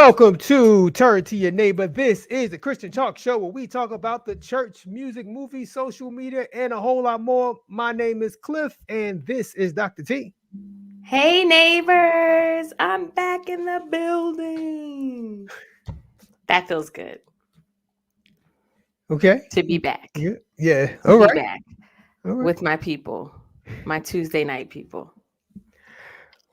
Welcome to Turn to Your Neighbor. This is the Christian Talk Show where we talk about the church, music, movies, social media, and a whole lot more. My name is Cliff, and this is Dr. T. Hey, neighbors. I'm back in the building. That feels good. Okay. To be back. Yeah. All right. Back All right. with my people, my Tuesday night people.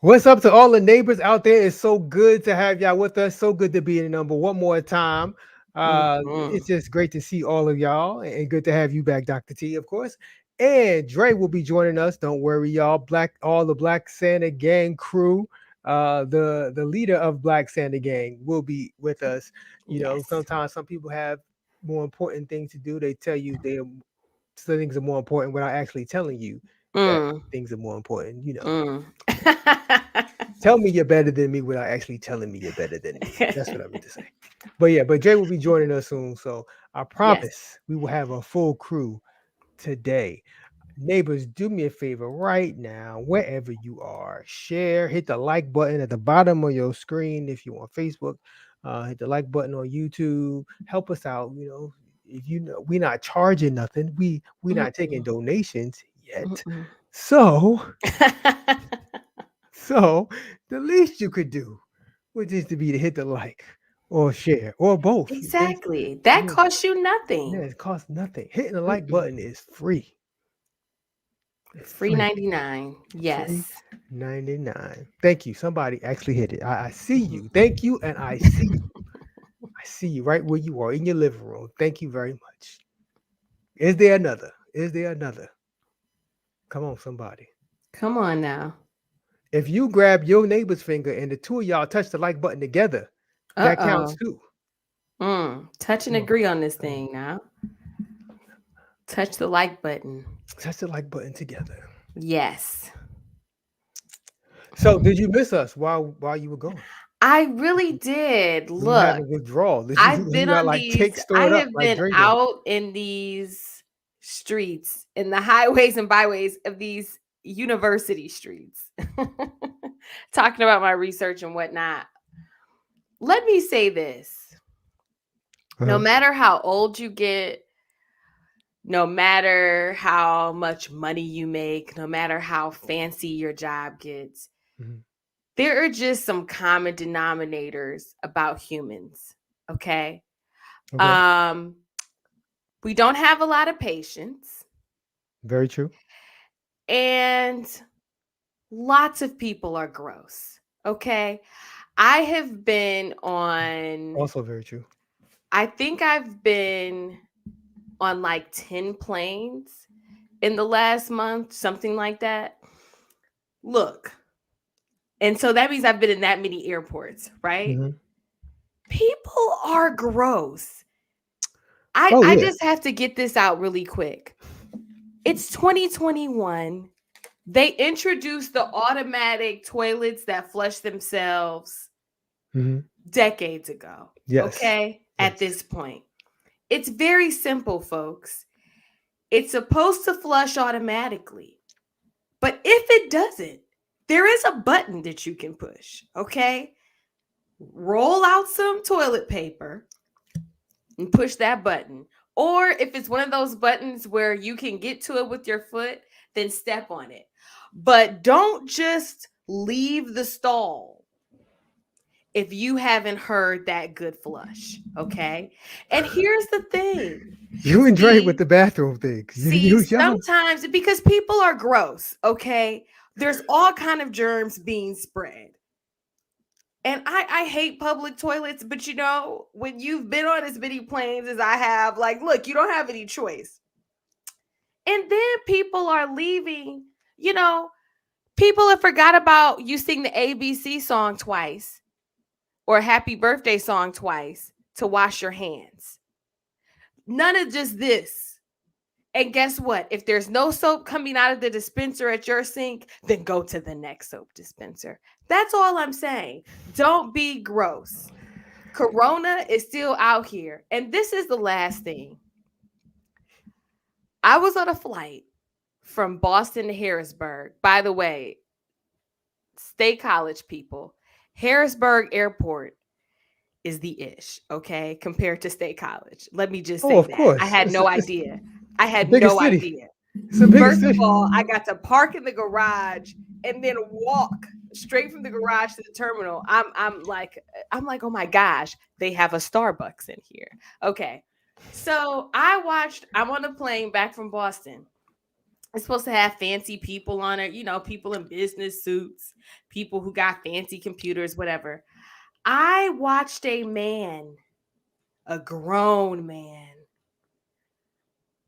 What's up to all the neighbors out there? It's so good to have y'all with us. So good to be in the number one more time. It's just great to see all of y'all and good to have you back, Dr. T, of course. And Dre will be joining us. Don't worry, y'all. All the Black Santa Gang crew. The leader of Black Santa Gang will be with us. You know, sometimes some people have more important things to do. They tell you some things are more important without actually telling you that things are more important. You know. Tell me you're better than me without actually telling me you're better than me. That's what I meant to say. But Jay will be joining us soon. So I promise we will have a full crew today. Neighbors, do me a favor right now, wherever you are, share, hit the like button at the bottom of your screen if you're on Facebook. Hit the like button on YouTube. Help us out. You know, if you know we're not charging nothing. We're not taking donations yet. So the least you could do would just to be to hit the like or share or both. Exactly. That costs you nothing. Yeah, it costs nothing. Hitting the like button is free. It's free 99. Yes. Free 99. Thank you. Somebody actually hit it. I see you. Thank you. And I see you. I see you right where you are in your living room. Thank you very much. Is there another? Come on, somebody. Come on now. If you grab your neighbor's finger and the two of y'all touch the like button together, that counts too. Touch and agree on this thing now. Touch the like button. Touch the like button together. Yes. So did you miss us while you were gone? I really did. Look, you had a withdrawal. I've been on these. I have been out in these streets, in the highways and byways of these university streets, talking about my research and whatnot. Let me say this: no matter how old you get, no matter how much money you make, no matter how fancy your job gets. There are just some common denominators about humans, okay? We don't have a lot of patience. Very true. And lots of people are gross, okay? I have been on... Also very true. I think I've been on like 10 planes in the last month, something like that. Look... And so that means I've been in that many airports, right? People are gross. I just have to get this out really quick. It's 2021. They introduced the automatic toilets that flush themselves decades ago. Yes. Okay? Yes. At this point. It's very simple, folks. It's supposed to flush automatically. But if it doesn't, there is a button that you can push, okay? Roll out some toilet paper and push that button. Or if it's one of those buttons where you can get to it with your foot, then step on it. But don't just leave the stall if you haven't heard that good flush, okay? And here's the thing. You and Dre with the bathroom things. Sometimes, because people are gross, okay? There's all kind of germs being spread. And I hate public toilets, but you know, when you've been on as many planes as I have, like, look, you don't have any choice. And then people are leaving, you know, people have forgot about you sing the ABC song twice or happy birthday song twice to wash your hands. None of just this. And guess what? If there's no soap coming out of the dispenser at your sink, then go to the next soap dispenser. That's all I'm saying. Don't be gross. Corona is still out here. And this is the last thing. I was on a flight from Boston to Harrisburg. By the way, State College people, Harrisburg Airport is the ish, okay, compared to State College. Let me just Oh, say of that. I course. had no idea. I The had biggest no city. idea. It's the biggest First of city. all, I got to park in the garage and then walk straight from the garage to the terminal. I'm like, oh my gosh, they have a Starbucks in here. Okay. So I'm on a plane back from Boston. It's supposed to have fancy people on it, people in business suits, people who got fancy computers, whatever. I watched a grown man,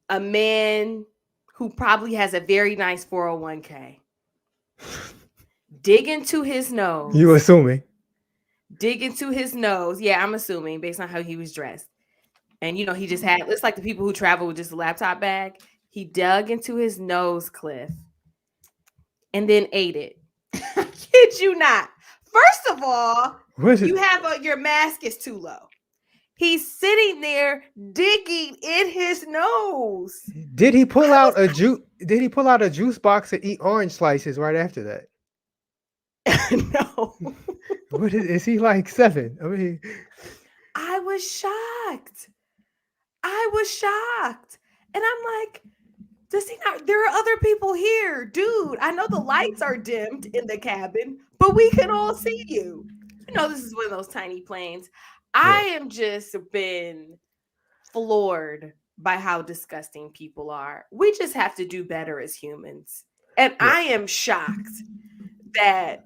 a man who probably has a very nice 401k, dig into his You nose, assuming? dig into his nose. Yeah, I'm assuming based on how he was dressed. And, he just had, it's like the people who travel with just a laptop bag. He dug into his nose, Cliff, and then ate it. I kid you not. First of all, you have your mask is too low. He's sitting there digging in his nose. Did he pull out a juice? Did he pull out a juice box and eat orange slices right after that? No. What is he like 7? I mean, I was shocked. And I'm like, does he not? There are other people here, dude. I know the lights are dimmed in the cabin, but we can all see you. This is one of those tiny planes. I am just been floored by how disgusting people are. We just have to do better as humans. And I am shocked that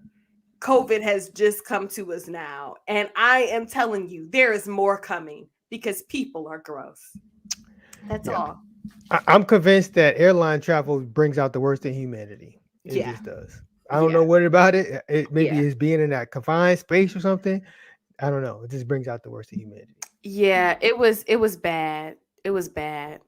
COVID has just come to us now. And I am telling you, there is more coming because people are gross. That's all. I'm convinced that airline travel brings out the worst in humanity. It just does. I don't know what about it. It maybe it's being in that confined space or something. I don't know. It just brings out the worst in humanity. Yeah, it was bad. It was bad.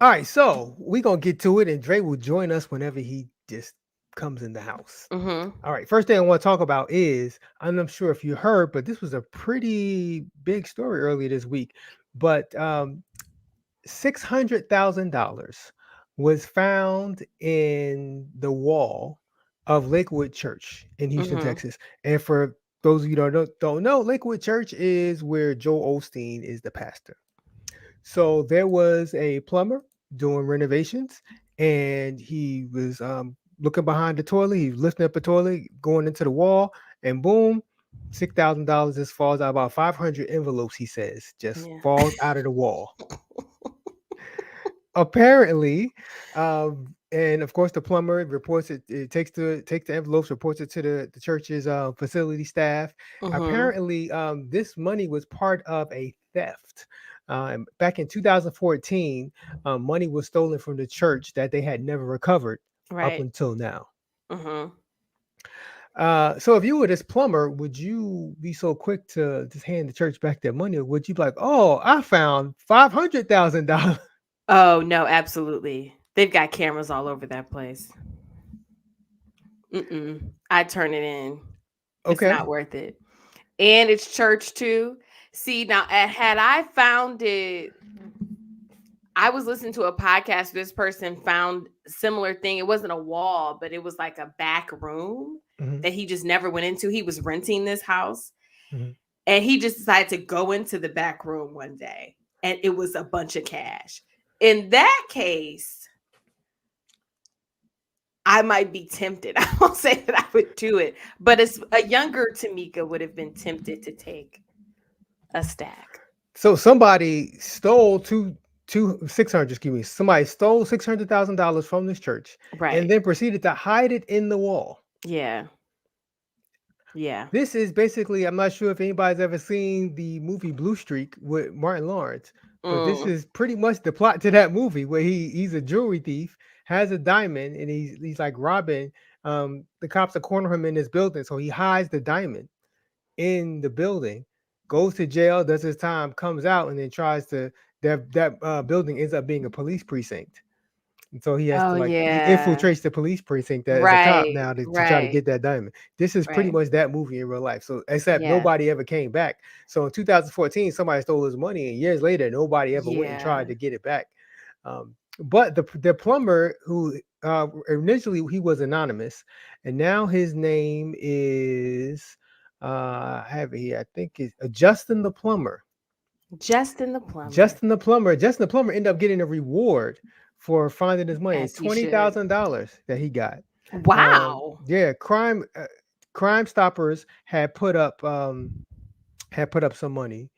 All right, so we're gonna get to it, and Dre will join us whenever he just comes in the house. Mm-hmm. All right, first thing I want to talk about is, I'm not sure if you heard, but this was a pretty big story earlier this week. But $600,000 was found in the wall of Lakewood Church in Houston, Texas. And for those of you who don't know, Lakewood Church is where Joel Osteen is the pastor. So there was a plumber doing renovations, and he was looking behind the toilet. He was lifting up the toilet, going into the wall, and boom, $6,000 just falls out. About 500 envelopes, he says, just falls out of the wall. Apparently, and of course, the plumber reports it. It takes the envelopes, reports it to the church's facility staff. Apparently, this money was part of a theft. Back in 2014, money was stolen from the church that they had never recovered up until now. So if you were this plumber, would you be so quick to just hand the church back their money, or would you be like, "Oh, I found $500,000"? Oh no, absolutely. They've got cameras all over that place. I turn it in. Okay. It's not worth it. And it's church too. See, now had I found it, I was listening to a podcast. This person found a similar thing. It wasn't a wall, but it was like a back room that he just never went into. He was renting this house, and he just decided to go into the back room one day, and it was a bunch of cash. In that case, I might be tempted. I won't say that I would do it, but it's a younger Tamika would have been tempted to take a stack. So somebody stole somebody stole $600,000 from this church, and then proceeded to hide it in the wall. Yeah. This is basically, I'm not sure if anybody's ever seen the movie Blue Streak with Martin Lawrence, but this is pretty much the plot to that movie, where he's a jewelry thief, has a diamond, and he's like robbing. The cops are cornering him in this building, so he hides the diamond in the building, goes to jail, does his time, comes out, and then tries to that building ends up being a police precinct. And so he has to he infiltrates the police precinct as a cop now to try to get that diamond. This is pretty much that movie in real life. So except nobody ever came back. So in 2014, somebody stole his money, and years later, nobody ever went and tried to get it back. But the plumber who initially he was anonymous, and now his name is I have it here. I think it's Justin the plumber. Justin the plumber, Justin the plumber ended up getting a reward for finding his money. It's as he should. $20,000 that he got. Wow. Yeah, Crime Stoppers had put up some money,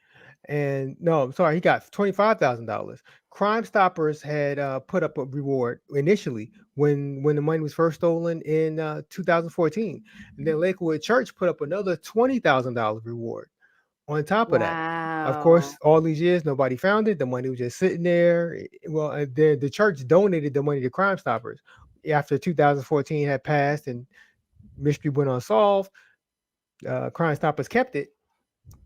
and no, I'm sorry, he got $25,000. Crime Stoppers had put up a reward initially when the money was first stolen in 2014, and then Lakewood Church put up another $20,000 reward on top of that. Of Wow. course, all these years nobody found it. The money was just sitting there. Well, and then the church donated the money to Crime Stoppers after 2014 had passed and mystery went unsolved. Crime Stoppers kept it,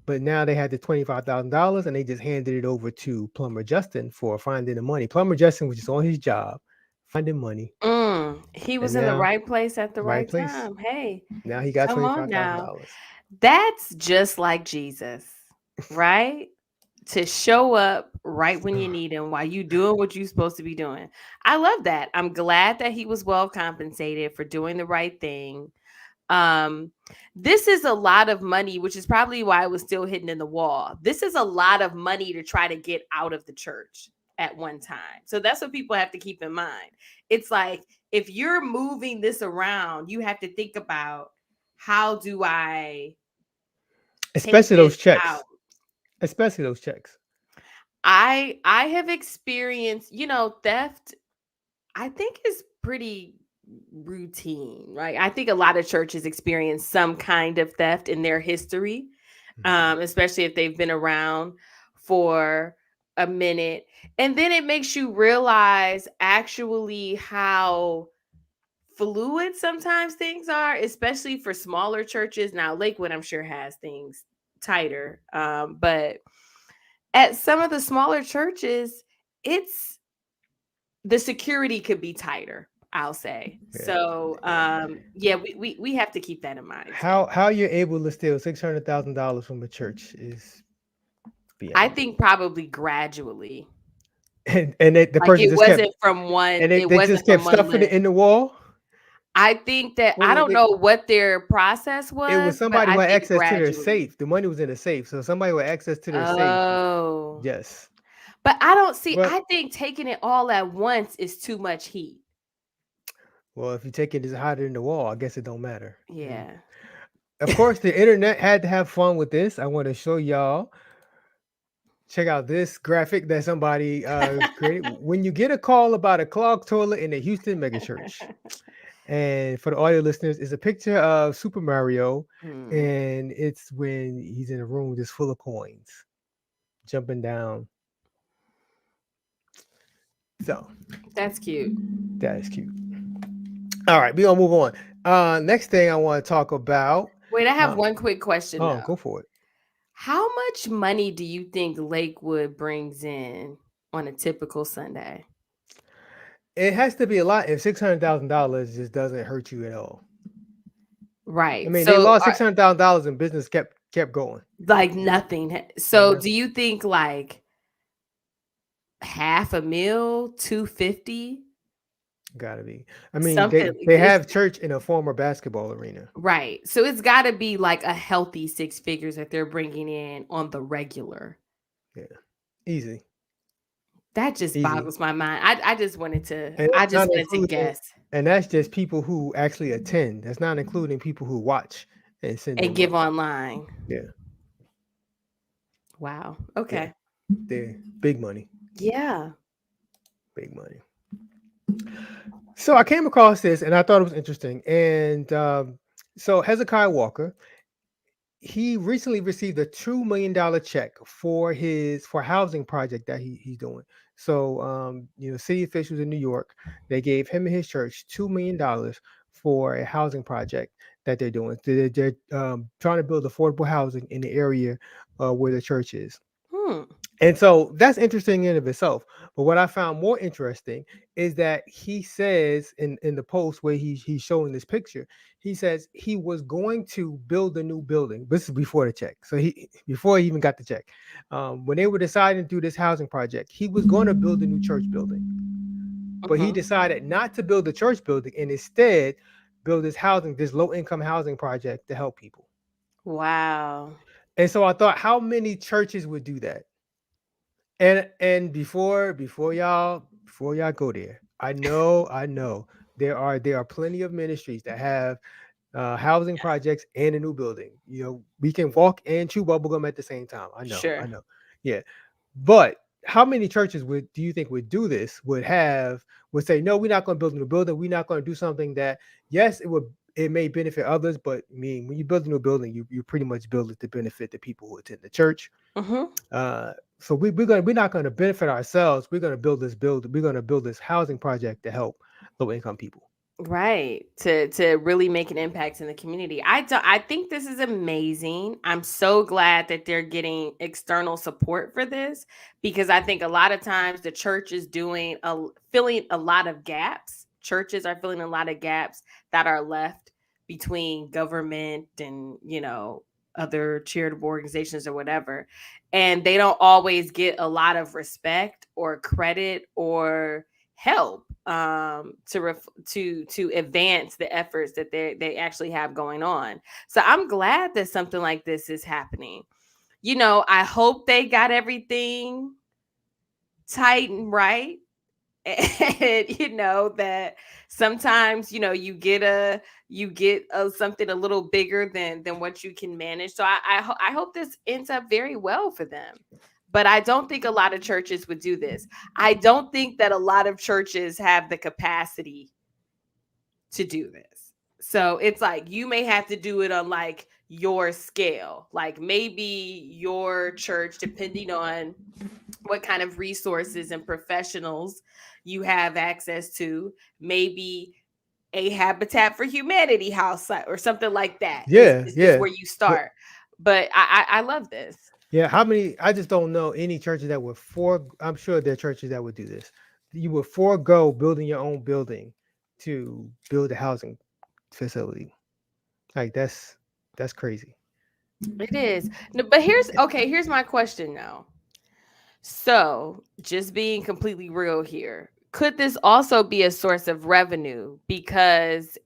but now they had the $25,000 and they just handed it over to Plumber Justin for finding the money. Plumber Justin was just on his job finding money, He and was in the now right place at the right right place. time. Hey, Now he got come twenty on five thousand now. dollars. That's just like Jesus, right? To show up right when you need him while you doing what you're supposed to be doing. I love that. I'm glad that he was well compensated for doing the right thing. Um, this is a lot of money, which is probably why it was still hidden in the wall. This is a lot of money to try to get out of the church at one time. So that's what people have to keep in mind. It's like if you're moving this around, you have to think about, how do I take Especially this those checks. out? Especially those checks. I have experienced, theft. I think is pretty routine, right? I think a lot of churches experience some kind of theft in their history, especially if they've been around for a minute. And then it makes you realize actually how fluid sometimes things are, especially for smaller churches. Now, Lakewood, I'm sure, has things tighter. But at some of the smaller churches, it's the security could be tighter, I'll say. Yeah. So yeah, we have to keep that in mind too. How you're able to steal $600,000 from a church is I beyond me. think probably gradually. And the Like person it just kept wasn't from one, and it they wasn't just kept from one stuffing it list. in the wall. I think that I Well, don't know what their process it was, was but somebody I who had think access to their gradually. safe. The money was in a safe, so somebody with access to their safe. Oh. Yes, But I don't see, but I think taking it all at once is too much heat. well, if you take it as hide it in the wall, I guess it don't matter. And Yeah. of course, the internet had to have fun with this. I want to show y'all. Check out this graphic that somebody created. When you get a call about a clogged toilet in a Houston megachurch, and for the audio listeners, it's a picture of Super Mario, Hmm. and it's when he's in a room just full of coins, jumping down. So That's cute. that is cute. All right, we gonna move on. Next thing I want to talk about. Wait, I have Uh, one quick question oh, though. go for it. How much money do you think Lakewood brings in on a typical Sunday? It has to be a lot if $600,000 just doesn't hurt you at all. I Right. mean, they So, lost $600,000 and business kept going. like nothing. Like So, do nothing. you think like half a mil, 250, Gotta be. I mean, something they like this? have church in a former basketball arena. Right. So it's got to be like a healthy six figures that they're bringing in on the regular. Yeah, easy, That just easy. boggles my mind. I just wanted to And I that's just not wanted to including, guess and that's just people who actually attend. That's not including people who watch and send and in give money. online. Yeah, Wow. yeah, Okay. they're big money, Yeah. big money. So I came across this and I thought it was interesting. And so Hezekiah Walker, he recently received a $2 million check for housing project that he's doing. So city officials in New York, they gave him and his church $2 million for a housing project that they're doing. They're trying to build affordable housing in the area where the church is. Hmm. And so that's interesting in of itself. But what I found more interesting is that he says in the post where he's showing this picture, he says he was going to build a new building. This is before the check. So before he even got the check, when they were deciding to do this housing project, he was going to build a new church building. But he decided not to build the church building and instead build this low income housing project to help people. Wow. And so I thought, how many churches would do that? And before y'all go there, I know there are plenty of ministries that have housing projects and a new building. We can walk and chew bubblegum at the same time. I know, Sure. I know. Yeah. But how many churches do you think would do this? Would say, no, we're not going to build a new building. We're not going to do something that, yes, it may benefit others, but I mean, when you build a new building, you pretty much build it to benefit the people who attend the church. Mm-hmm. So we're not going to benefit ourselves. We're going to build this housing project to help low income people. Right. To really make an impact in the community. I think this is amazing. I'm so glad that they're getting external support for this, because I think a lot of times the church is filling a lot of gaps. Churches are filling a lot of gaps that are left between government and, other charitable organizations or whatever. And they don't always get a lot of respect or credit or help to advance the efforts that they actually have going on. So I'm glad that something like this is happening. I hope they got everything tight and right. And that sometimes you get something a little bigger than what you can manage. So I hope this ends up very well for them. But I don't think a lot of churches would do this. I don't think that a lot of churches have the capacity to do this. So it's like you may have to do it on like your scale. Like maybe your church, depending on what kind of resources and professionals you have access to, maybe a Habitat for Humanity house site or something like that Yeah, is yeah. where you start. But I love this. Yeah, how many? I just don't know any churches that would I'm sure there are churches that would do this. You would forego building your own building to build a housing facility. Like that's crazy. It is. No, but here's my question now. So, just being completely real here, could this also be a source of revenue? Because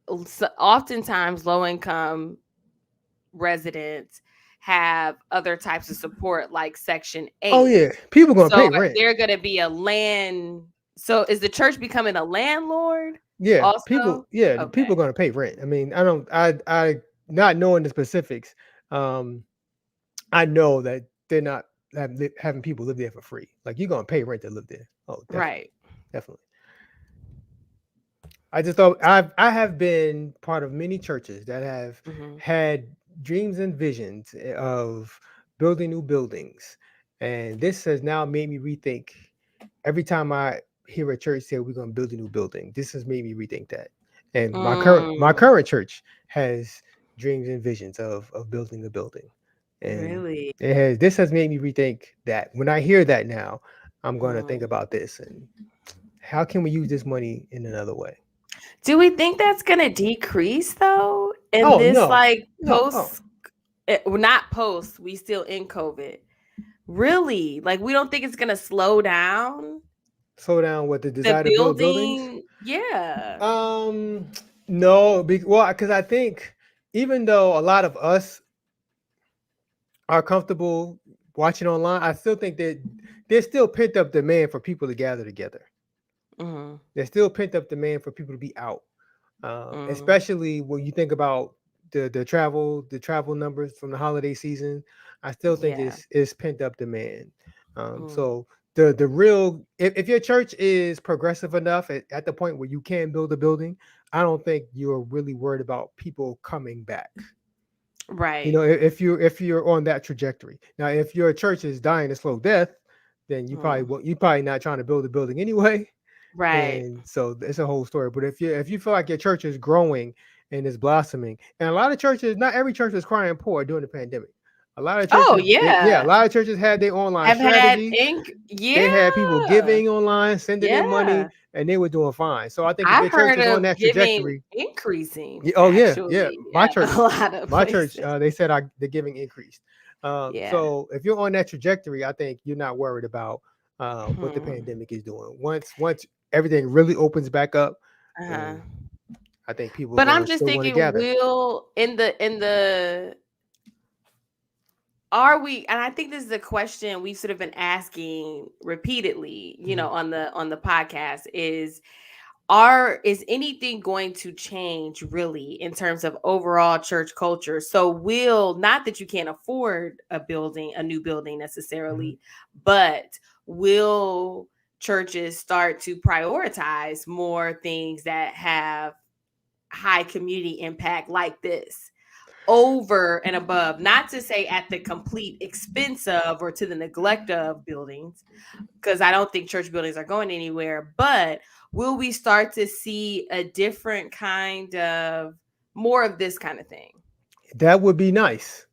oftentimes low income residents have other types of support like Section 8. Oh yeah, people gonna So pay rent. they're going to be a land. So is the church becoming a landlord? Yeah, Also, people okay, gonna pay rent. I mean, I not knowing the specifics. Um, I know that they're not having people live there for free. Like you're gonna pay rent to live there. Oh, definitely, right. definitely. I just thought I have been part of many churches that have Hmm. had dreams and visions of building new buildings, and this has now made me rethink. Every time I hear a church say we're going to build a new building, this has made me rethink that. And my Mm, current church has dreams and visions of building a building, and really? this has made me rethink that. When I hear that now, I'm going to think Mm. about this and how can we use this money in another way. Do we think that's going to decrease though in Oh this no, like no, oh, not post, we still in COVID? Really? Like we don't think it's going to slow down slow down with the the desire to build buildings. building? Yeah. Um, no, well, because I think even though a lot of us are comfortable watching online, I still think that there's still pent up demand for people to gather together. Mhm. There's still pent up demand for people to be out, Mm. especially when you think about the travel numbers from the holiday season. I still think Yeah. it's pent up demand. Mm. So the real if your church is progressive enough at the point where you can build a building, I don't think you're really worried about people coming back. Right. If you're on that trajectory. Now, if your church is dying a slow death, then Mm. you probably not trying to build a building anyway. Right. And so it's a whole story. But if you feel like your church is growing and is blossoming, and a lot of churches, not every church was crying poor during the pandemic. A lot of Oh, churches, a yeah. lot of churches had their online Have had strategy. They had people yeah. giving online, sending in money, Yeah. and they were doing fine. So I think if I've your church heard is on of that giving trajectory, increasing oh yeah, actually at a lot of my church, places. they said the giving increased. Yeah. So if you're on that trajectory, I think you're not worried about what the Hmm. pandemic is doing. Once everything really opens back up, Uh-huh. and I think people are But I'm going to just still want to thinking, gather. will in the are we, and I think this is a question we've sort of been asking repeatedly, on the podcast, is anything going to change really in terms of overall church culture? So not that you can't afford a new building necessarily, but will churches start to prioritize more things that have high community impact like this over and above, not to say at the complete expense of or to the neglect of buildings, because I don't think church buildings are going anywhere, but will we start to see a different kind of more of this kind of thing? That would be nice.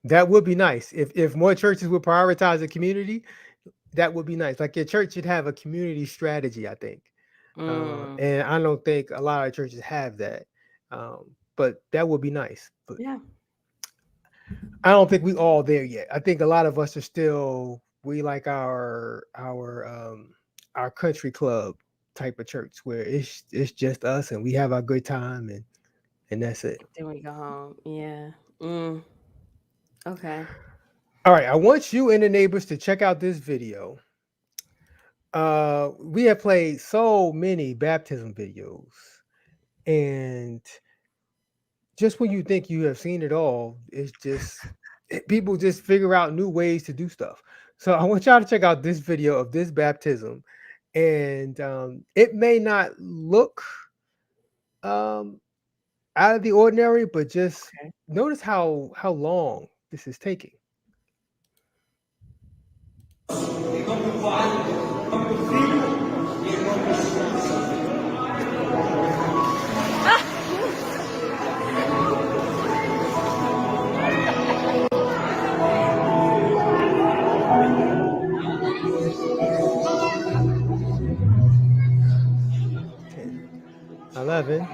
That would be nice. If more churches would prioritize the community, that would be nice. Like your church should have a community strategy, I think. And I don't think a lot of churches have that. But that would be nice. But Yeah. I don't think we all there yet. I think a lot of us are still, we like our country club type of church where it's just us and we have our good time and that's it. Then we go home. Yeah. Okay. All right, I want you and the neighbors to check out this video. We have played so many baptism videos, and just when you think you have seen it all, it's just people just figure out new ways to do stuff. So I want y'all to check out this video of this baptism, and it may not look out of the ordinary, but just notice how long this is taking. Ten, 11,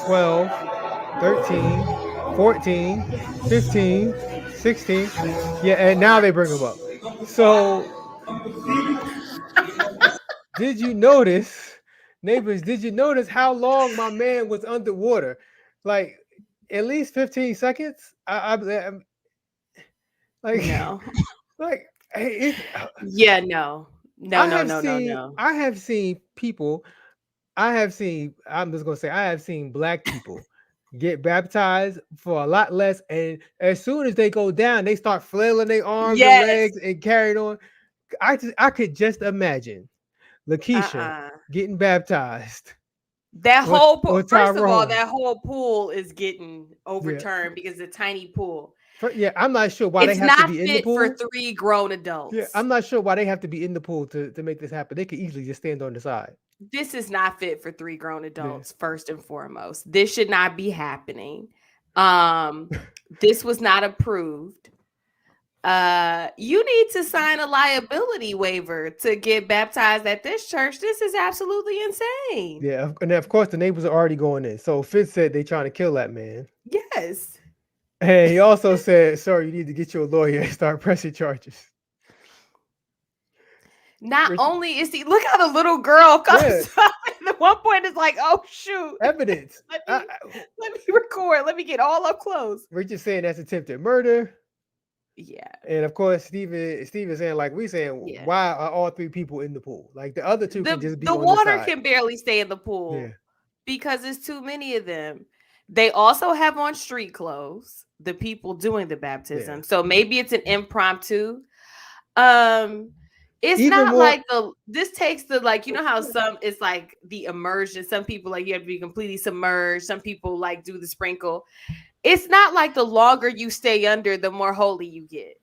12, 13, 14, 15, 16. Yeah, and now they bring them up. So did you notice, neighbors, did you notice how long my man was underwater? Like at least 15 seconds? I'm like, No. like, Yeah, no. No. I have seen people, I'm just gonna say, I have seen Black people get baptized for a lot less, and as soon as they go down, they start flailing their arms and legs and carrying on. I could just imagine Lakeisha getting baptized. That whole pool, or first of all, Tyrone. that whole pool is getting overturned because it's a tiny pool. Yeah, I'm not sure why they have to be in the pool. It's not fit for 3 grown adults. Yeah, I'm not sure why they have to be in the pool to make this happen. They could easily just stand on the side. This is not fit for 3 grown adults, first and foremost. This should not be happening. This was not approved. You need to sign a liability waiver to get baptized at this church. This is absolutely insane. Yeah, and of course the neighbors are already going in. So Fitz said they trying to kill that man. Yes. And he also said, "Sir, you need to get your lawyer and start pressing charges." Not only is he, look how the little girl comes up, and at one point it's like, oh shoot, evidence. Let me record. Let me get all up close. We're just saying that's attempted murder. Yeah. And of course, Steven saying, like we saying, why are all 3 people in the pool? Like the other 2 can just be on the side. The water can barely stay in the pool because there's too many of them. They also have on street clothes, the people doing the baptism. So maybe it's an impromptu. It's even not more, like this takes the, like, you know how some it's like the immersion. Some people like you have to be completely submerged. Some people like do the sprinkle. It's not like the longer you stay under, the more holy you get.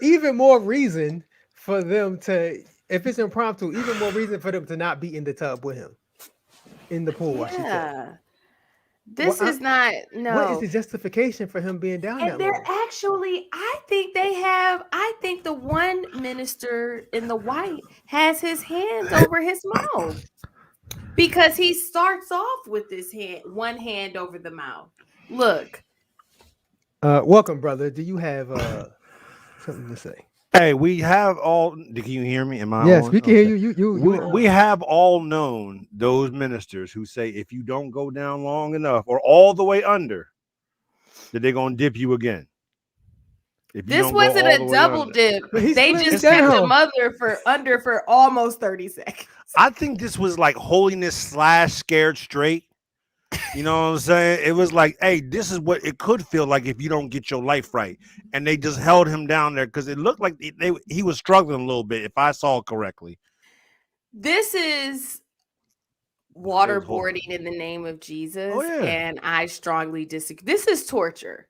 Even more reason for them to, if it's impromptu, even more reason for them to not be in the tub with him. In the pool, I should say. This is not, no. What is the justification for him being down there? And they're actually, I think the one minister in the white has his hands over his mouth because he starts off with this one hand over the mouth. Look. Welcome, brother. Do you have something to say? Hey, we have all. Can you hear me? Am I? Yes, on? We can hear you. We have all known those ministers who say if you don't go down long enough or all the way under, that they're gonna dip you again. If you This don't go wasn't all a the way double under. dip. But he They split it just kept down. him under for almost 30 seconds. I think this was like holiness / scared straight. You know what I'm saying? It was like, hey, this is what it could feel like if you don't get your life right. And they just held him down there because it looked like he was struggling a little bit, if I saw it correctly. This is No, it was horrible. waterboarding in the name of Jesus, Oh yeah, and I strongly disagree. This is torture.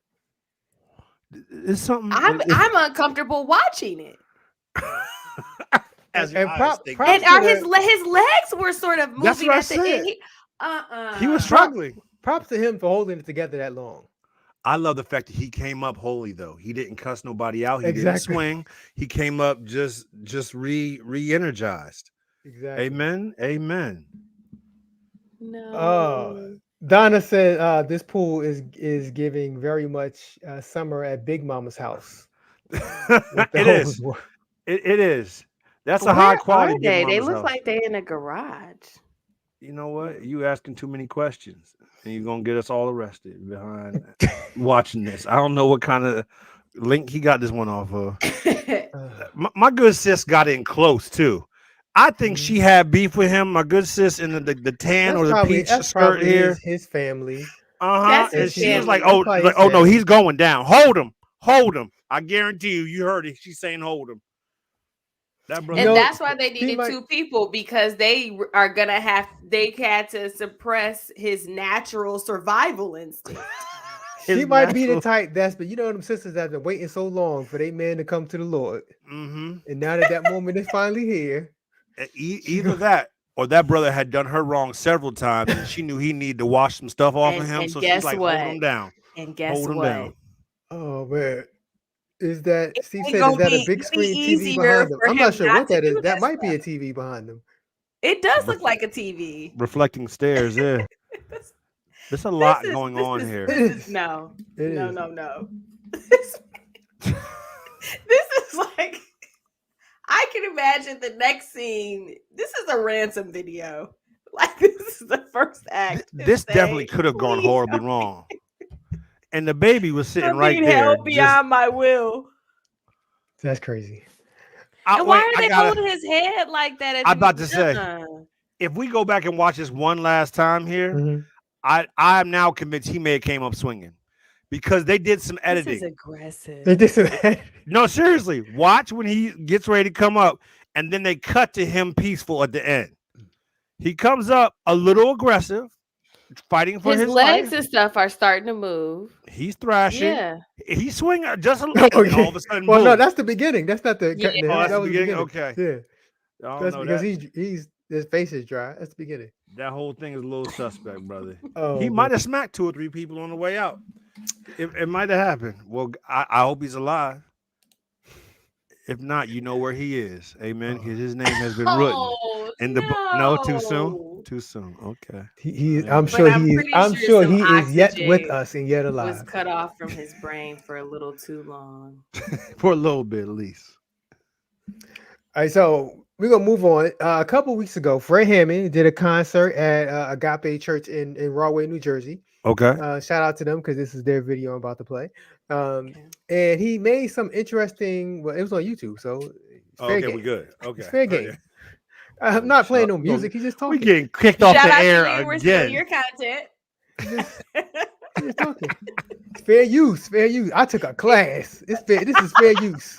it's something. I'm uncomfortable watching it. As your And eyes stay props And to glued. his legs were sort of That's moving what I at the said. end. He was prop, struggling. props to him for holding it together that long. I love the fact that he came up holy though. He didn't cuss nobody out. He didn't Exactly. swing. He came up just re-energized. Exactly. Amen. Amen. No. Donna said this pool is giving very much summer at Big Mama's house. With the It hose is. water. It is. That's a Where high quality are Big they? They Mama's look house. like they're in a garage. You know what? You asking too many questions, and you're gonna get us all arrested behind watching this. I don't know what kind of link he got this one off of. My good sis got in close too. I think Mhm. she had beef with him. My good sis in the tan or the peach that's skirt probably here. his family. That's And his she was like, family. "Oh, That's probably his oh no, family. he's going down. Hold him. I guarantee you, you heard it. She's saying hold him. That brother. And know, that's why they he needed might- two people, because they had to suppress his natural survival instinct. She might be the type that's, but you know them sisters that have been waiting so long for their man to come to the Lord, and now that moment is finally here. Either that or that brother had done her wrong several times, and she knew he needed to wash some stuff off of him. And So she's guess like, what? hold him down. And guess Hold him what? down. Oh man, is that It Steve ain't said? Is gonna that a be- big it'd be screen TV easier behind them? for I'm him not sure not what to that is. do That this might be a stuff. TV behind them. It does look like a TV. Reflecting stairs, yeah. This- There's a lot this is- going this on is- here. This is no. It No, is. no. This is like, I can imagine the next scene. This is a ransom video. Like, this is the first act. This definitely could have gone horribly wrong. And the baby was sitting right there. Held beyond my will. That's crazy. And why are they holding his head like that? At I'm the about to say, if we go back and watch this one last time here, Mhm. I'm now convinced he may have came up swinging because they did some This editing. is aggressive. They did some. No, seriously, watch when he gets ready to come up, and then they cut to him peaceful at the end. He comes up a little aggressive, fighting for his legs life. and stuff are starting to move. He's thrashing. Yeah. He's swinging just a little. And all of a sudden, Well, boom. no, that's the beginning. That's not the Yeah. cutting. Oh, that's That the was beginning? Okay. Yeah, I that's don't know because that. he's his face is dry. That's the beginning. That whole thing is a little suspect, brother. Oh, He man. might have smacked 2 or 3 people on the way out. It might have happened. Well, I hope he's alive. If not, you know where he is. Amen. Because his name has been written Oh, in the book. No, too soon. Too soon. Okay. I'm But sure I'm he is. pretty I'm sure sure some he is yet with oxygen us and yet Was alive. cut off from his brain for a little too long. For a little bit, at least. All right, so we're gonna move on. A couple weeks ago, Fred Hammond did a concert at Agape Church in Rahway, New Jersey. Okay. Shout out to them because this is their video I'm about to play. Okay. And he made some interesting. Well, it was on YouTube, so it's fair Okay, game. we good. Okay. It's fair game. I'm not playing no Shut- we music. He's just We talking. getting kicked off Shout the out air to you. We're still again. your content. He's just talking. It's fair use. Fair use. I took a class. It's fair. This is fair use.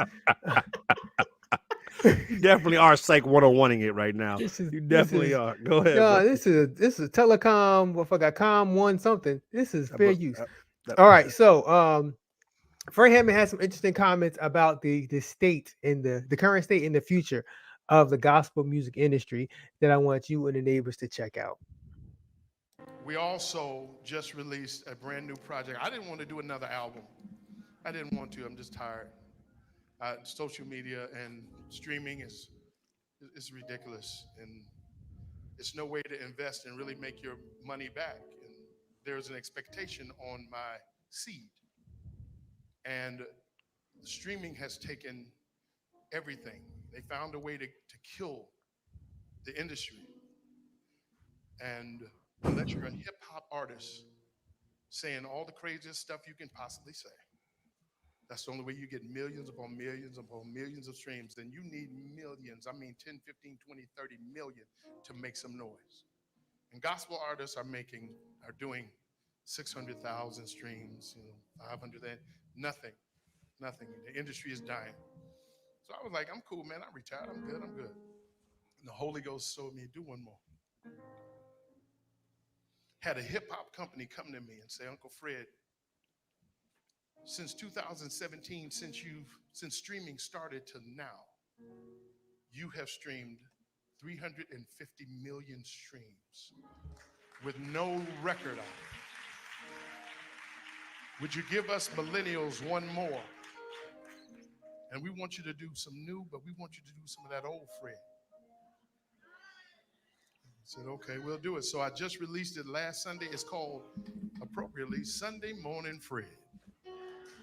You definitely are psych 101ing it right now. You definitely are. Go ahead. No, bro. this is telecom. What fuck? Com one something. This is fair use. that- All right. So Fred Hammond had some interesting comments about the state and the current state and the future of the gospel music industry that I want you and the neighbors to check out. We also just released a brand new project. I didn't want to do another album. I didn't want to. I'm just tired. Social media and streaming is ridiculous, and it's no way to invest and really make your money back. And there's an expectation on my seed, and streaming has taken everything. They found a way to kill the industry. And unless you're a hip hop artist saying all the craziest stuff you can possibly say, That's the only way you get millions upon millions upon millions of streams. Then you need millions. I mean 10, 15, 20, 30 million to make some noise. And gospel artists are doing 600,000 streams, 500, nothing. The industry is dying. So I was like, I'm cool, man. I'm retired. I'm good. And the Holy Ghost told me, do one more. Had a hip hop company come to me and say, Uncle Fred, since 2017, since streaming started to now, you have streamed 350 million streams with no record on it. Would you give us millennials one more? And we want you to do some new, but we want you to do some of that old Fred. I said, okay, we'll do it. So I just released it last Sunday. It's called, appropriately, Sunday Morning Fred.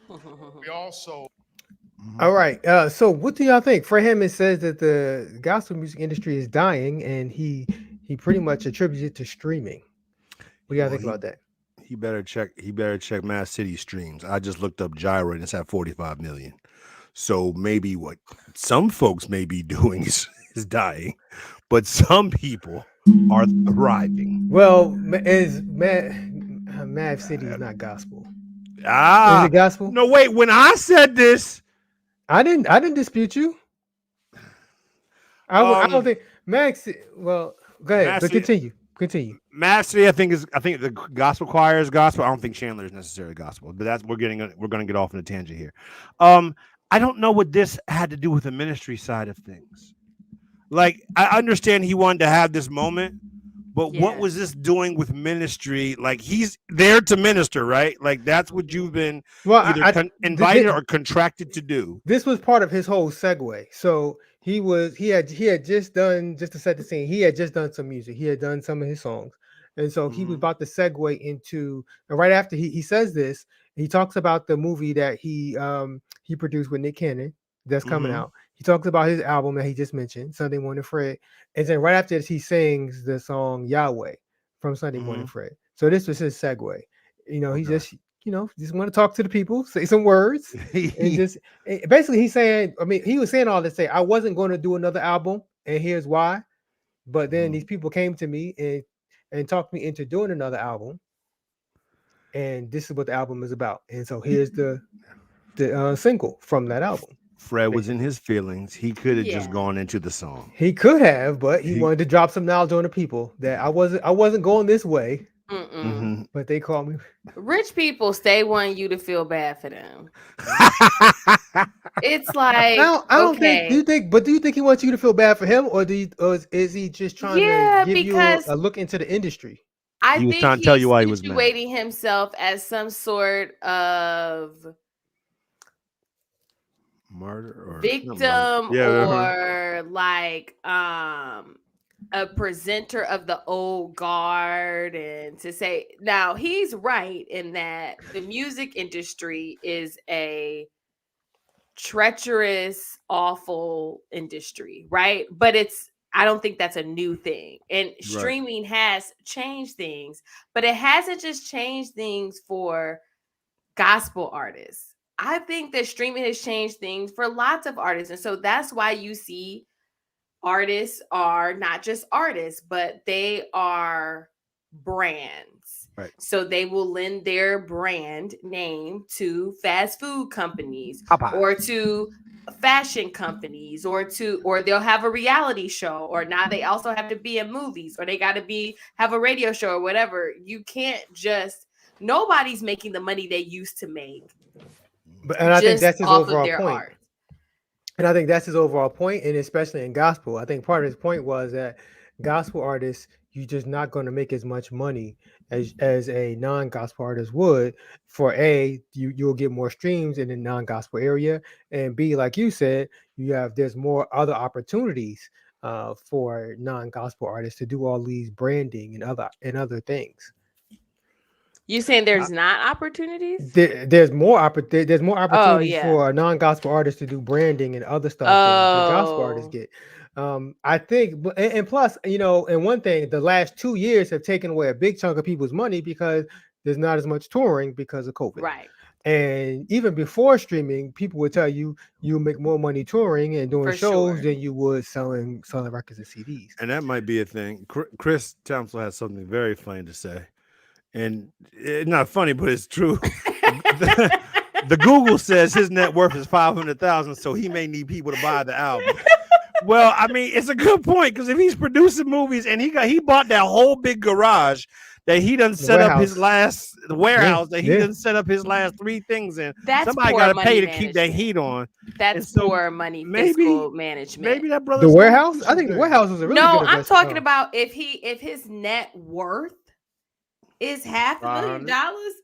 We also... All right. So what do y'all think? For him, it says that the gospel music industry is dying, and he pretty much attributes it to streaming. What do y'all think about that? He better check Mass City streams. I just looked up Gyro and it's at 45 million. So maybe what some folks may be doing is dying, but some people are thriving. Well, is Mav City is not gospel. Is it gospel? No, wait. When I said this, I didn't dispute you. I don't think Max. Well, go ahead, but continue. Mass City, I think the gospel choir is gospel. I don't think Chandler is necessarily gospel, but we're going to get off on a tangent here. I don't know what this had to do with the ministry side of things. Like, I understand he wanted to have this moment, but what was this doing with ministry? Like, he's there to minister, right? Like, that's what you've been invited or contracted to do. This was part of his whole segue. So he had just done, just to set the scene, he had just done some music. He had done some of his songs. And so he was about to segue into, and right after he says this, he talks about the movie that he produced with Nick Cannon that's coming out. He talks about his album that he just mentioned, Sunday Morning Fred. And then right after this, he sings the song Yahweh from Sunday Morning Fred. So this was his segue. He just want to talk to the people, say some words. And just basically he's saying, he was saying all this, say, I wasn't going to do another album, and here's why. But then these people came to me and talked me into doing another album. And this is what the album is about. And so here's the single from that album. Fred was in his feelings. He could have just gone into the song. He could have, but he wanted to drop some knowledge on the people that I wasn't going this way. But they called me. Rich people stay wanting you to feel bad for them. It's like I don't think. Do you think he wants you to feel bad for him, or is he just trying to give you a look into the industry? I think was trying to tell you why he was mad. Situating himself as some sort of martyr or victim or like a presenter of the old guard, and to say now he's right in that the music industry is a treacherous, awful industry, right? But I don't think that's a new thing. And streaming has changed things, but it hasn't just changed things for gospel artists. I think that streaming has changed things for lots of artists. And so that's why you see artists are not just artists, but they are brands. Right. So they will lend their brand name to fast food companies or to fashion companies or they'll have a reality show, or now they also have to be in movies, or they got to have a radio show or whatever. You can't nobody's making the money they used to make. And I think that's his overall point. And I think that's his overall point, and especially in gospel. I think part of his point was that gospel artists, you're just not going to make as much money as a non-gospel artist would. For A, you'll get more streams in the non-gospel area, and B, like you said, there's more other opportunities for non-gospel artists to do all these branding and other things. You saying there's not opportunities? There's more opportunities for a non-gospel artist to do branding and other stuff than the gospel artists get. I think, and plus, and one thing, the last 2 years have taken away a big chunk of people's money because there's not as much touring because of COVID. Right. And even before streaming, people would tell you you make more money touring and doing For shows sure. than you would selling records and CDs. And that might be a thing. Chris Townsend has something very funny to say, and it's not funny, but it's true. The Google says his net worth is 500,000, so he may need people to buy the album. Well, I mean, it's a good point because if he's producing movies and he bought that whole big garage that he done set up his last warehouse that he done set up his last 3 things in. That's somebody got to pay to keep that heat on. That's so poor money fiscal management. Maybe that brother. The warehouse. I think the warehouse was a really no. good I'm talking about if his net worth is $500,000.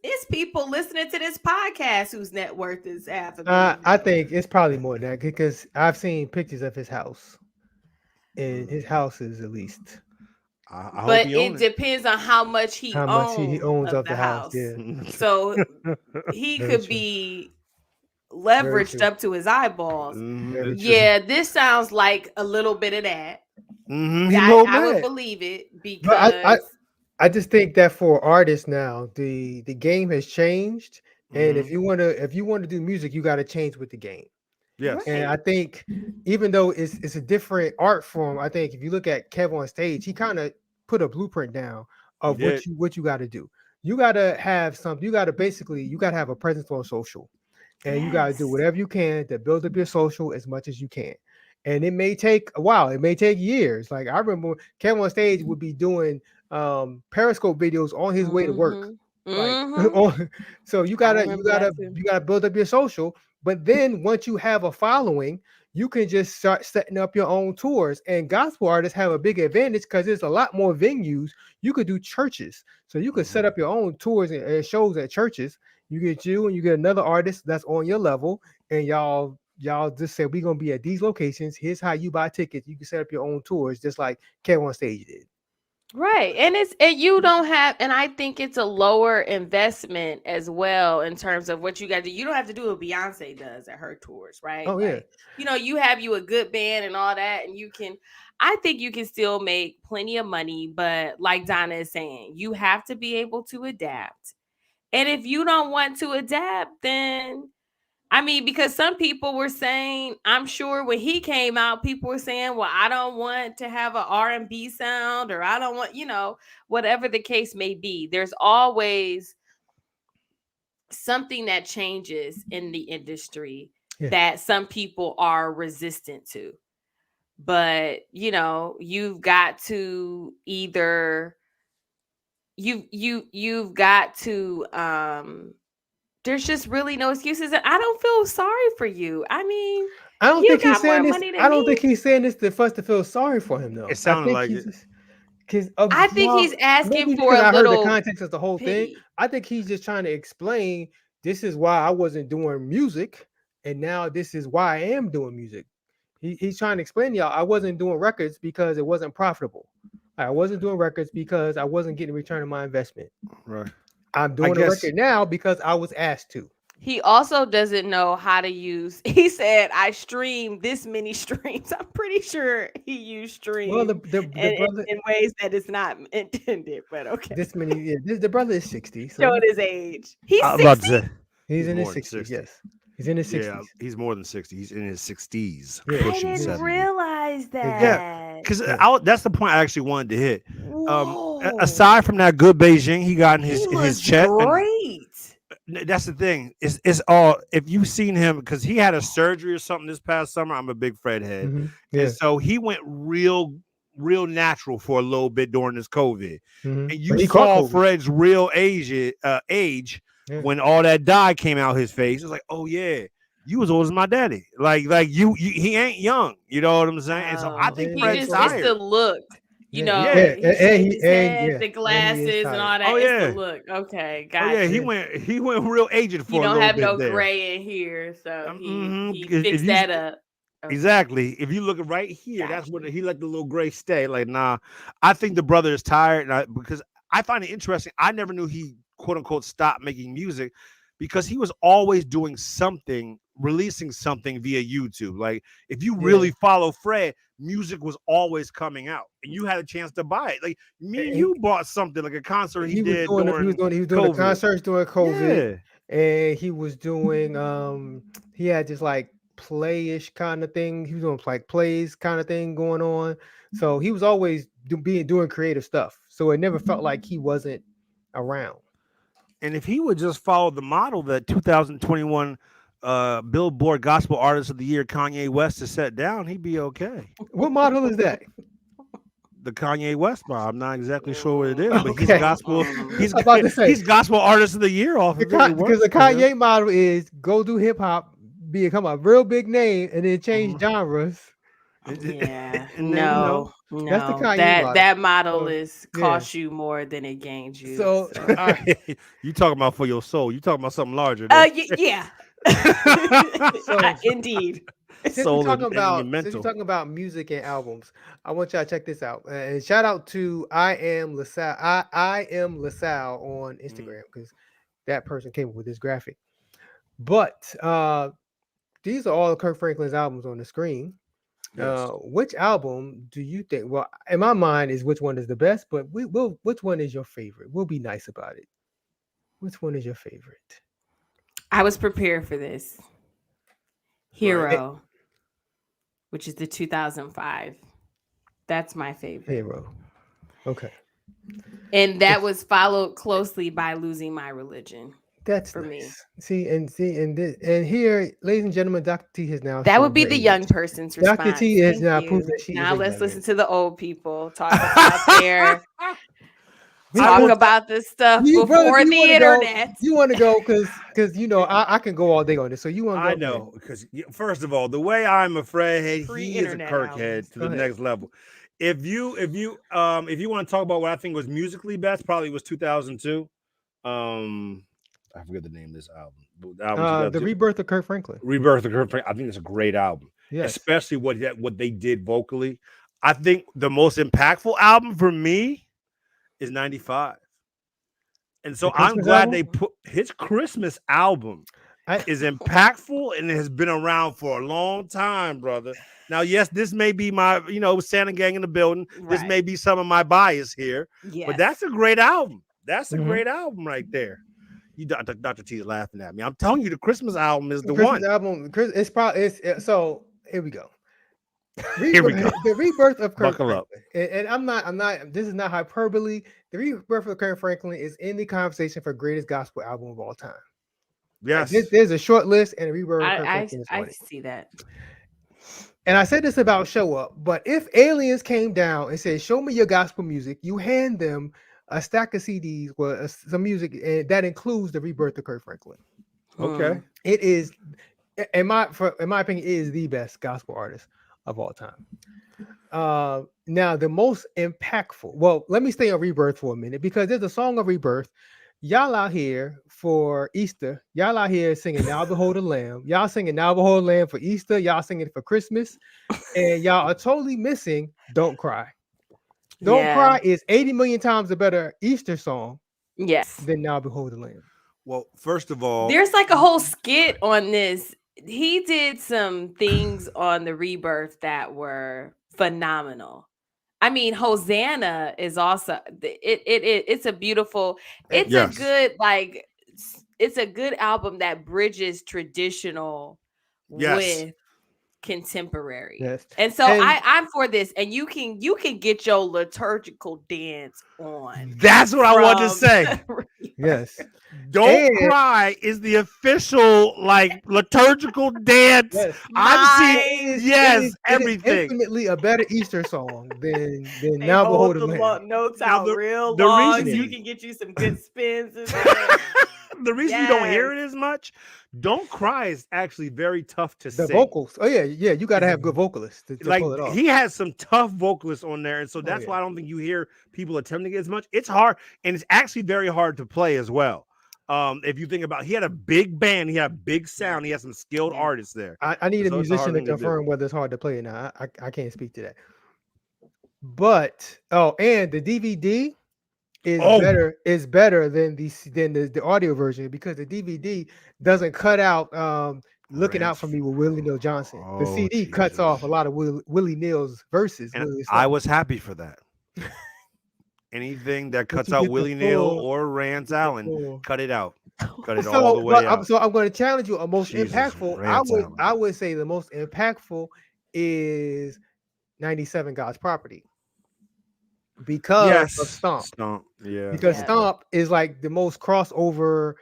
It's people listening to this podcast whose net worth is $500,000. I think it's probably more than that because I've seen pictures of his house, and his house is at least. But it depends on how much he owns of the house. Yeah. So he could be leveraged up to his eyeballs. Yeah, this sounds like a little bit of that. I would believe it because I just think that for artists now, the game has changed, and if you want to do music, you got to change with the game. Yes. Right. And I think even though it's a different art form, I think if you look at Kev on stage, he kind of put a blueprint down of what you got to do. You got to have something. You got to have a presence on social, and you got to do whatever you can to build up your social as much as you can. And it may take a while. It may take years. Like I remember Kev on stage would be doing Periscope videos on his way to work. So you gotta build up your social. But then once you have a following, you can just start setting up your own tours. And gospel artists have a big advantage because there's a lot more venues. You could do churches. So you could set up your own tours and shows at churches. You get and you get another artist that's on your level, and y'all just say we're gonna be at these locations. Here's how you buy tickets. You can set up your own tours, just like Kev on stage did. Right. And you don't have, and I think it's a lower investment as well in terms of what you got to do. You don't have to do what Beyonce does at her tours, right? Oh, yeah. You have a good band and all that, and I think you can still make plenty of money, but like Donna is saying, you have to be able to adapt. And if you don't want to adapt, then because some people were saying, I'm sure when he came out, people were saying, well, I don't want to have an R&B sound, or I don't want, whatever the case may be. There's always something that changes in the industry that some people are resistant to. But, you've got to either you've got to there's just really no excuses. And I don't feel sorry for you. I don't think he's saying this. I don't think he's saying this for us to feel sorry for him, though. It sounded like it. I think he's asking for I little. heard the context of the whole thing. I think he's just trying to explain this is why I wasn't doing music, and now this is why I am doing music. He's trying to explain to y'all I wasn't doing records because it wasn't profitable. I wasn't doing records because I wasn't getting a return on my investment. Right. I'm doing a record now because I was asked to. He also doesn't know how to use. He said, "I streamed this many streams." I'm pretty sure he used streams in ways that is not intended. But okay, this many. Yeah, the brother is 60. So showing his age. He's 60. He's in his 60s. Yes, he's in his 60s. Yeah, he's more than 60. He's in his 60s. I didn't 70. realize that. Yeah, because that's the point I actually wanted to hit. Aside from that good Beijing he got in his check, great. That's the thing. It's all, if you've seen him, because he had a surgery or something this past summer. I'm a big Fred head, and so he went real natural for a little bit during this COVID, and you saw Fred's real age when all that dye came out his face. It's like, oh yeah, you was old as my daddy. Like you he ain't young. You know what I'm saying? And so I think Fred's tired. It's the look. The glasses and all that. Oh, yeah. It's the look. Okay, gotcha. Oh yeah, he went real aged for a little bit. You don't have no there. gray in here, so he fixed that up. Okay. Exactly. If you look right here, that's when he let the little gray stay. Like, nah, I think the brother is tired, because I find it interesting. I never knew he quote unquote stopped making music, because he was always doing something, releasing something via YouTube. Like, if you really follow Fred, music was always coming out, and you had a chance to buy it. Like me and you bought something, like a concert he did. He was doing the concerts during COVID. and he was doing he had this like playish kind of thing. He was doing like plays kind of thing going on. So he was always doing creative stuff. So it never felt like he wasn't around. And if he would just follow the model that 2021 Billboard Gospel Artist of the Year Kanye West has set down, he'd be okay. What model is that? The Kanye West model. I'm not exactly sure what it is, but he's Okay. gospel. He's I'm about to say. he's Gospel Artist of the Year off of it. It Because the works for him. Kanye model is go do hip hop, become a real big name, and then change genres. Yeah, And then, you know, no, that's the Kanye that model. that model So, is yeah. cost you more than it gained you. So, you talking about for your soul. You talking about something larger. Yeah, indeed. since Soul we're talking and your about since mental. we're talking about music and albums, I want y'all to check this out. And shout out to I am LaSalle. I am LaSalle on Instagram because that person came up with this graphic. But these are all Kirk Franklin's albums on the screen. Yes. Which album do you think? Well, in my mind, is which one is the best, but which one is your favorite? We'll be nice about it. Which one is your favorite? I was prepared for this. Hero, which is the 2005. That's my favorite. Hero. Okay. And that was followed closely by Losing My Religion. That's for nice. And here, ladies and gentlemen, Dr. T has now. That shown would be her the age. young person's response. Dr. T has Thank now you. proved that she Now is. let's listen to the old people talk about about this stuff You, brother, before you the wanna go- internet. You want to go because I can go all day on this. So you want to go? I know, because first of all, the way I'm afraid he is a Pre-internet Kirk albums. head to Go the ahead. next level. If you want to talk about what I think was musically best, probably was 2002. I forget the name of this album. But the album The 2002. Rebirth of Kirk Franklin. Rebirth of Kirk Franklin. I think it's a great album, Yes. especially what they did vocally. I think the most impactful album for me is 95. And so The I'm Christmas glad album? they put his Christmas album is impactful and it has been around for a long time, brother. Now, yes, this may be my, Santa Gang in the building. This Right. may be some of my bias here, Yes. but that's a great album. That's a Mhm. great album right there. You Dr. T is laughing at me. I'm telling you, the Christmas album is the Christmas one. album. It's probably so. Here we go. Here we go. The Rebirth of Kirk Buckle up. Franklin. And I'm not. This is not hyperbole. The Rebirth of Kirk Franklin is in the conversation for greatest gospel album of all time. Yes. There's a short list, and the Rebirth of Kirk I Franklin is on it. see that. And I said this about Show Up, but if aliens came down and said, "Show me your gospel music," you hand them a stack of CDs with some music, and that includes the Rebirth of Kirk Franklin. Okay. It is, in my opinion, it is the best gospel artist of all time. Now, the most impactful. Well, let me stay on Rebirth for a minute because there's a song of Rebirth. Y'all out here for Easter. Y'all out here singing "Now Behold the Lamb." Y'all singing "Now Behold the Lamb" for Easter. Y'all singing it for Christmas, and y'all are totally missing "Don't Cry." "Don't Yeah. Cry" is 80 million times a better Easter song Yes. than "Now Behold the Lamb." Well, first of all, There's like a whole skit on this. He did some things on the Rebirth that were phenomenal. I mean, Hosanna is also it's a beautiful, it's Yes. a good it's a good album that bridges traditional Yes. with contemporary. Yes. And so And- I'm for this, and you can get your liturgical dance on. that's what I wanted to from- say. Yes. Don't And- Cry is the official liturgical dance. Yes. I've It seen is- yes, it is everything. infinitely a better Easter song than They "Now hold Behold the the Lamb." notes Now, out the- real the long, reason so you you- can get you some good spins. In there. The reason you don't hear it as much, Don't Cry is actually very tough to The sing. vocals. Oh yeah, you got to have good vocalists to Like pull it off. he has some tough vocalists on there, and so that's yeah. why I don't think you hear people attempting it as much. It's hard, and it's actually very hard to play as well. If you think about it, he had a big band, he had a big sound, he had some skilled Yeah. artists there. I need So a it's a hard musician to thing to do. confirm whether it's hard to play or not. I can't speak to that. But and the DVD is Oh. better than the audio version because the DVD doesn't cut out "Looking Out for Me" with Willie Neal Johnson. The Oh, CD cuts Jesus. off a lot of Willie Neal's verses. And Willie's I songs. was happy for that. Anything that But cuts you out get the Willie Neal full- or Rance Allen, full- cut it out. Cut it all the way out. So I'm going to challenge you. A most Jesus, impactful. rants out, I man. would say the most impactful is 97 God's Property because of Stomp. Yeah. Because Stomp is like the most crossover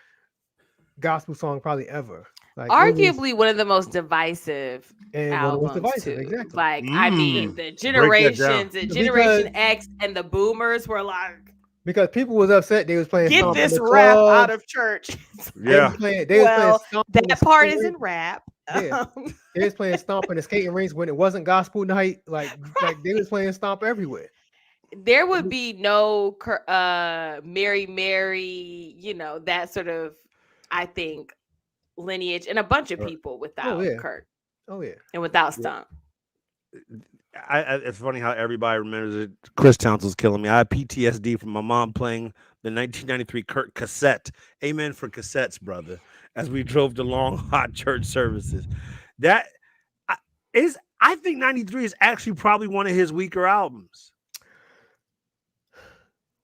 gospel song probably ever. Like arguably one of the most divisive and one of the most albums divisive, too. exactly. Like I mean, the generations and Generation X and the Boomers were like, because people was upset they was playing get Stomp this in the rap club. out of church. Yeah. They was playing Stomp that part isn't rap. Yeah. They was playing Stomp in the skating rinks when it wasn't gospel night. Like they was playing Stomp everywhere. There would be no Mary, you know, that sort of, I think, lineage and a bunch of people without Kirk. Oh yeah. And without Stomp. It's funny how everybody remembers it. Chris Townsend's killing me. I had PTSD from my mom playing the 1993 Kirk cassette. Amen for cassettes, brother. As we drove to long, hot church services. That is, I think 93 is actually probably one of his weaker albums.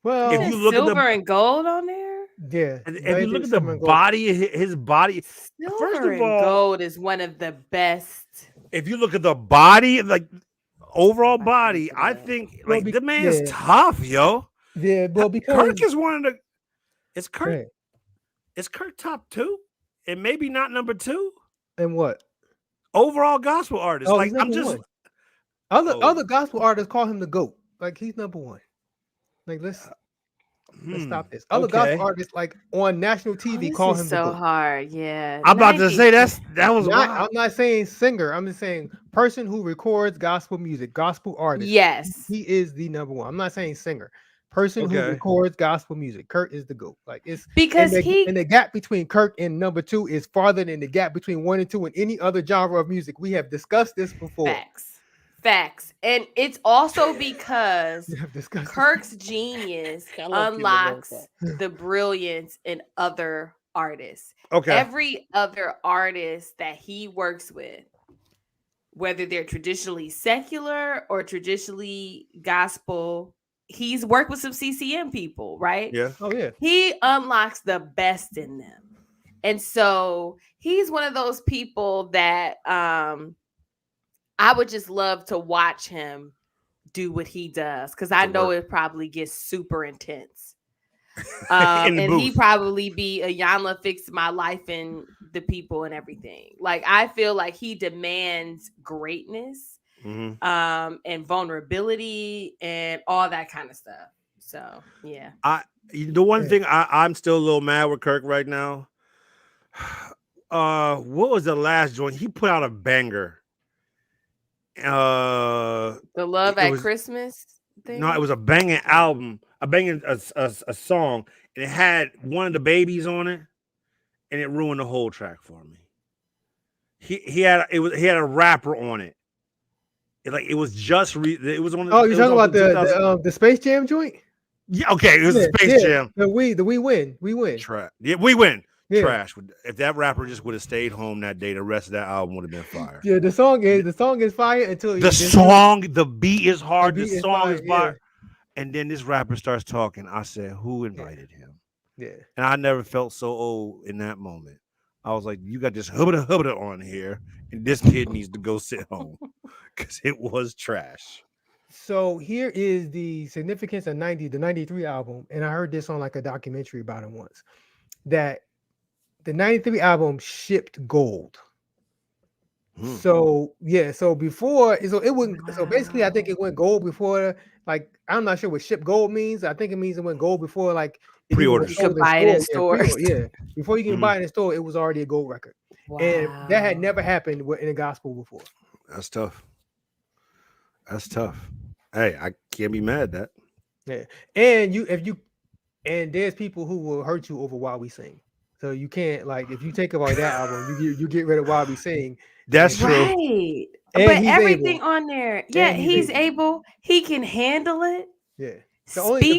Well, if you look Silver and Gold on there, yeah. And if you look at the body, his body, Silver first of and all, Gold is one of the best. If you look at the body, like overall body, I think like the man's tough, yo. Yeah, well, because Kirk is one of the. Is Kirk? Is Kirk top 2? And maybe not number 2. And what? Overall gospel artist. Like I'm just. Other gospel artists call him the GOAT. Like he's number 1. Like let's stop this. Other gospel artists, like on national TV, call him the GOAT. Hard, yeah. I'm about to say that was wild. I'm not saying singer. I'm just saying person who records gospel music, gospel artist. Yes, he is the number 1. I'm not saying singer. Person who records gospel music. Kirk is the GOAT. Like it's because and the gap between Kirk and number 2 is farther than the gap between 1 and 2 in any other genre of music. We have discussed this before. Facts. And it's also because Kirk's genius unlocks the brilliance in other artists. Okay. Every other artist that he works with, whether they're traditionally secular or traditionally gospel, he's worked with some CCM people, right? Yeah. Oh, yeah. He unlocks the best in them. And so he's one of those people that I would just love to watch him do what he does because I know it probably gets super intense. And he probably be a Yanla fix my life and the people and everything. Like I feel like he demands greatness, and vulnerability and all that kind of stuff. So yeah. The one thing I'm still a little mad with Kirk right now. What was the last joint? He put out a banger. The Love at Christmas thing? No, it was a banging album, a song, and it had one of the babies on it, and it ruined the whole track for me. He had a rapper on it. It was just it was one of you're talking about the Space Jam joint? Yeah, okay, it was a Space Jam. We win. Yeah, we win. Yeah. Trash. If that rapper just would have stayed home that day, the rest of that album would have been fire. Yeah, the song is fire until the beat is hard. The song is fire. Yeah. And then this rapper starts talking. I said, "Who invited him?" Yeah. And I never felt so old in that moment. I was like, "You got this hubba on here, and this kid needs to go sit home because it was trash." So here is the significance of the 93 album, and I heard this on like a documentary about it once. That the 93 album shipped gold. So before it wouldn't. So basically, I think it went gold before. Like I'm not sure what ship gold means. I think it means it went gold before like pre-order. You could buy it in stores. Before you can buy it in store, it was already a gold record, and that had never happened in the gospel before. That's tough. Hey, I can't be mad at that. Yeah, and there's people who will hurt you over While We Sing. So you can't if you take about that album, you get rid of While We Sing. That's true. Right. But everything on there, he's able. He can handle it. Yeah. The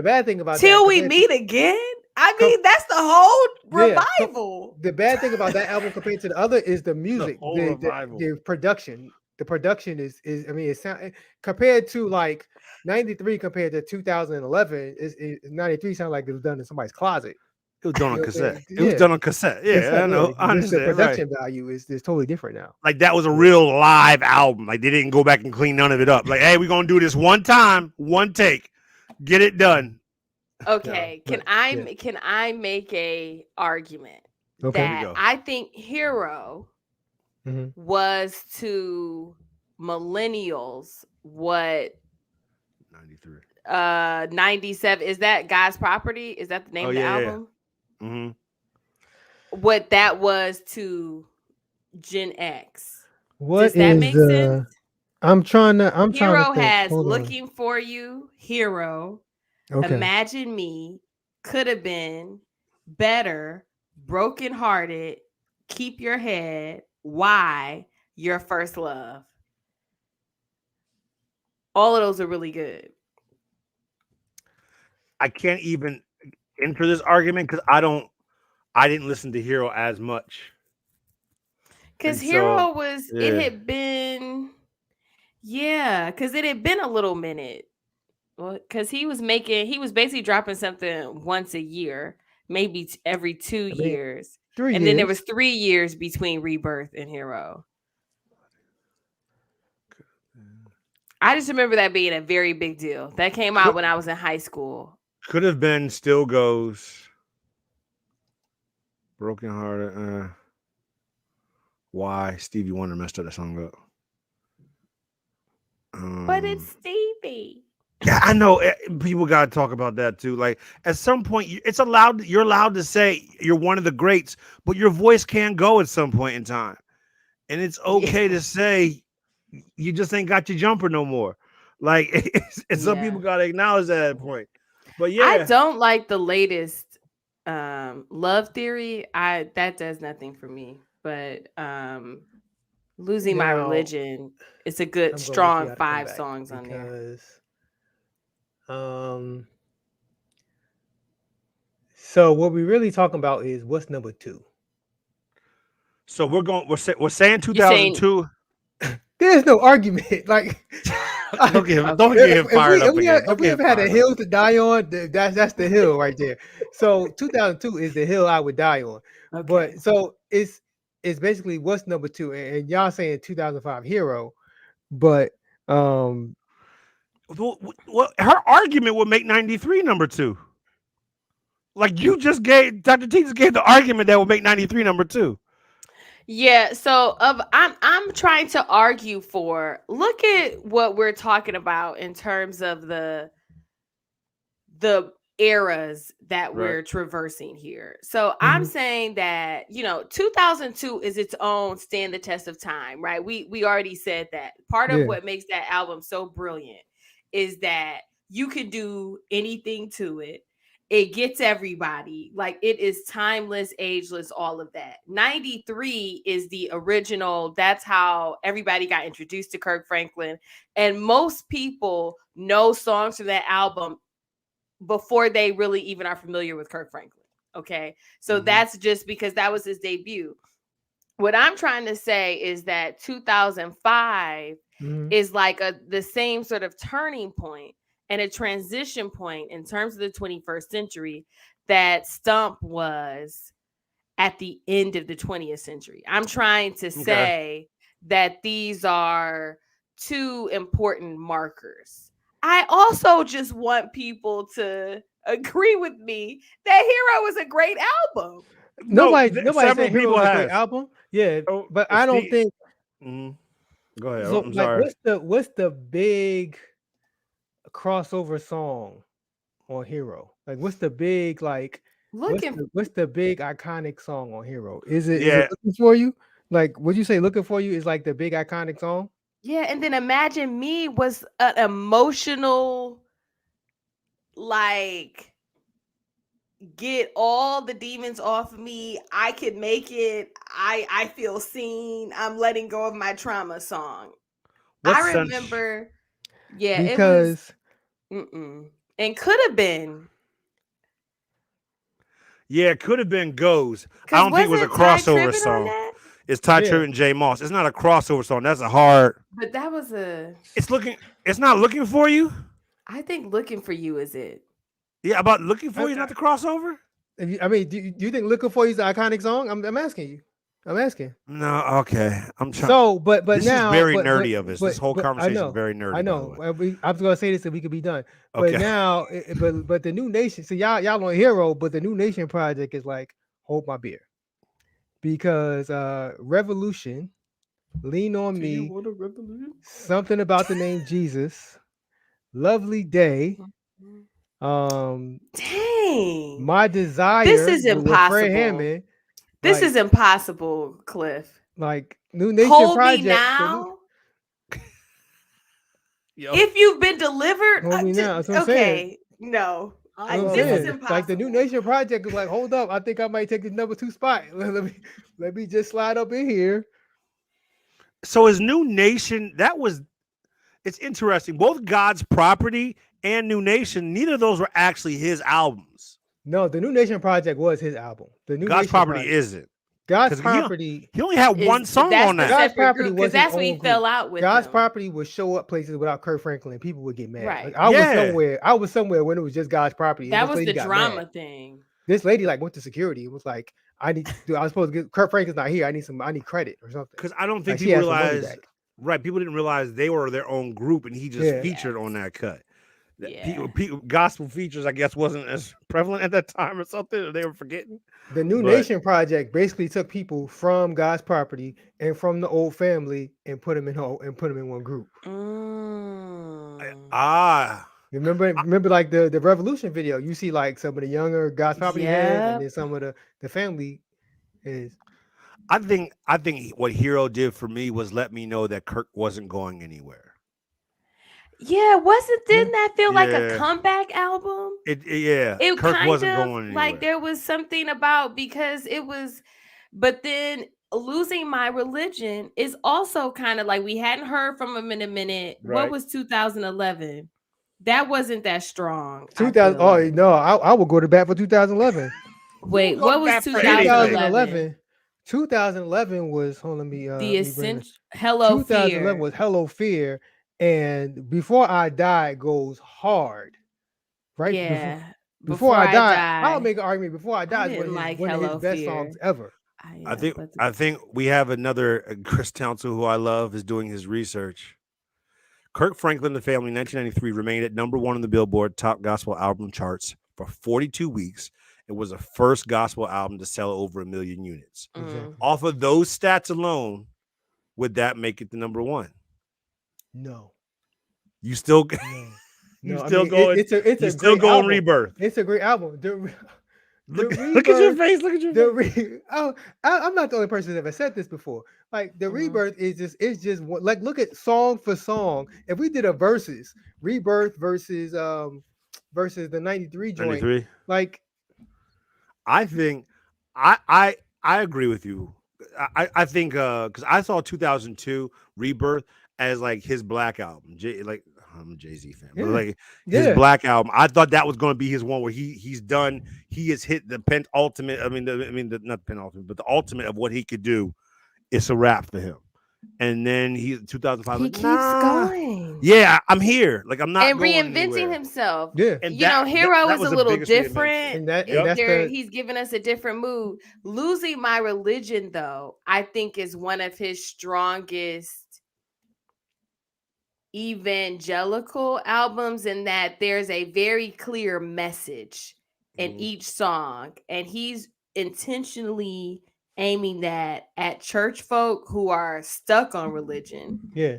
bad thing about Till We Meet Again. I mean, that's the whole revival. The bad thing about that album compared to the other is the music, the production. The production is it sound compared to like 93 compared to 2011 is 93 sound like it was done in somebody's closet. It was done on cassette. It Yeah. was done on cassette. It's Yeah, I know. just I the understand. Right. production value is totally different now. Like that was a real live album. Like they didn't go back and clean none of it up. Like, hey, we're gonna do this one time, one take, get it done. Okay, No, can but, can I make a argument Okay. Here we that go. I think Hero Mhm. was to millennials what 93. 97 is that God's Property? Is that the name Oh, of the yeah, yeah, yeah. album? Mm-hmm. What that was to Gen X. What Does that is make the? sense? I'm trying to Hero think. has Hold on. Looking for You, Hero, Okay. Imagine Me, Could Have Been, Better, Broken Hearted, Keep Your Head, Why, Your First Love. All of those are really good. I can't even enter this argument because I didn't listen to Hero as much. Because And Hero so, was, yeah. it had been, yeah, because it had been a little minute. Well, because he was basically dropping something once a year, maybe every 2 years. 3 And then there years. was 3 years between Rebirth and Hero. I just remember that being a very big deal. That came out when I was in high school. Could Have Been, Still Goes, Broken Hearted. Why Stevie Wonder messed that song up. But it's Stevie. Yeah, I know. People got to talk about that too. Like at some point, you're allowed to say you're one of the greats, but your voice can go at some point in time, and it's okay to say you just ain't got your jumper no more. Like, some people got to acknowledge that at that point. But yeah, I don't like the latest Love Theory. That does nothing for me. But Losing My Religion, it's a good strong 5 songs on there. So what we really talking about is what's number 2. So we're saying 2002. There's no argument. Like don't get him fired up again. If we ever had a hill to die on, that's the hill right there. So 2002 is the hill I would die on. Okay. But so it's basically what's number 2, and y'all saying 2005 Hero, but well, her argument would make 93 number 2. Like you just gave Dr. T just gave the argument that would make 93 number 2. Yeah, so I'm trying to argue for, look at what we're talking about in terms of the eras that we're traversing here. So I'm saying that, 2002 is its own stand the test of time, right? We already said that. Part of what makes that album so brilliant is that you can do anything to it. It gets everybody. Like, it is timeless, ageless, all of that. 93 is the original. That's how everybody got introduced to Kirk Franklin. And most people know songs from that album before they really even are familiar with Kirk Franklin. Okay. So that's just because that was his debut. What I'm trying to say is that 2005 is like the same sort of turning point and a transition point in terms of the 21st century that Stump was at the end of the 20th century. I'm trying to say that these are 2 important markers. I also just want people to agree with me that Hero is a great album. Nobody said Hero is a great album. Yeah, but I don't think. Go ahead. So, I'm sorry. What's the big crossover song on Hero? Like, what's the big what's the big iconic song on Hero? Is it Looking For You? Like, would you say Looking For You is like the big iconic song? Yeah, and then Imagine Me was an emotional, like, get all the demons off of me. I could make it. I feel seen. I'm letting go of my trauma song. I remember. Yeah, because it was. And Could Have Been. Yeah, Could Have Been goes. I don't think it was a crossover song. It's Ty Tribbett and J Moss. It's not a crossover song. That's a hard. But that was a. It's not Looking For You. I think Looking For You is it. Yeah, about Looking For You is not the crossover. I mean, do you think "Looking For You" is an iconic song? I'm asking you. I'm asking. No, okay. I'm trying. So, but This is now, very nerdy of us. This whole but conversation is very nerdy, I by the know. way. I was gonna say this so we could be done. But Okay. now, but the New Nation. So y'all on Hero, but the New Nation project is like hold my beer, because Revolution, Lean on Do you Me, want a revolution? something about the name Jesus, Lovely Day, Dang. My Desire. This is with Fred impossible. Hammond. This like, is impossible, Cliff. like New Nation Hold project. me now. Yo. If you've been delivered, Hold me now. That's what I'm saying. okay, no, That's what I'm this is saying. impossible. Like the New Nation project is like, hold up, I think I might take the number 2 spot. Let me just slide up in here. So his New Nation, it's interesting. Both God's Property and New Nation, neither of those were actually his albums. No, the New Nation project was his album. The New God's Nation Property project. isn't. God's 'Cause Property. He only had one song on that. God's Property because was that's his what he own fell group. out with. God's them. Property would show up places without Kirk Franklin, and people would get mad. Right. Like, I was somewhere when it was just God's Property. and That this was lady the got drama mad. thing. This lady like went to security and was like, I was supposed to get Kirk Franklin's not here. I need credit or something. Because I don't think Like, she people had some money realized. back. Right, people didn't realize they were their own group, and he just featured on that cut. Yeah. Gospel features, I guess, wasn't as prevalent at that time or something, or they were forgetting. The New Nation project basically took people from God's Property and from the old family and put them in one group. Remember like the Revolution video. You see like some of the younger God's Property heads, and then some of the family is. I think what Hero did for me was let me know that Kirk wasn't going anywhere. Yeah, didn't that feel like a comeback album? It Kirk wasn't going anywhere. Like there was something about, because it was, but then Losing My Religion is also kind of like we hadn't heard from him in a minute. Right. What was 2011? That wasn't that strong. 2000. Oh no, I will go to bat for 2011. Wait, what was 2011? 2011 was the essential Hello 2011 Fear. was Hello Fear, and Before I Die goes hard, right? Yeah. Before I Die, I'll make an argument. Before I Die is one of his best songs ever. I think we have another Chris Townsend, who I love, is doing his research. Kirk Franklin, The Family, 1993, remained at number 1 on the Billboard Top Gospel Album charts for 42 weeks. It was the first gospel album to sell over 1 million units. Exactly. Off of those stats alone, would that make it the number 1? No. You still going? It's still going album. Rebirth. It's a great album. Look at your face. Look at your face. I'm not the only person that ever said this before. Like the Rebirth is just like, look at song for song. If we did a versus Rebirth versus the 93 joint, 93. Like, I think I agree with you. I think because I saw 2002 Rebirth as like his black album. I'm a Jay-Z fan, but like his black album, I thought that was going to be his one where he's done. He has hit the penultimate. Not the penultimate, but the ultimate of what he could do. It's a wrap for him. And then 2005. He keeps going. Yeah, I'm here. Like I'm not and reinventing himself. Yeah, and Hero is a little different. He's giving us a different mood. Losing My Religion, though, I think is one of his strongest evangelical albums, in that there's a very clear message in each song, and he's intentionally aiming that at church folk who are stuck on religion. Yeah.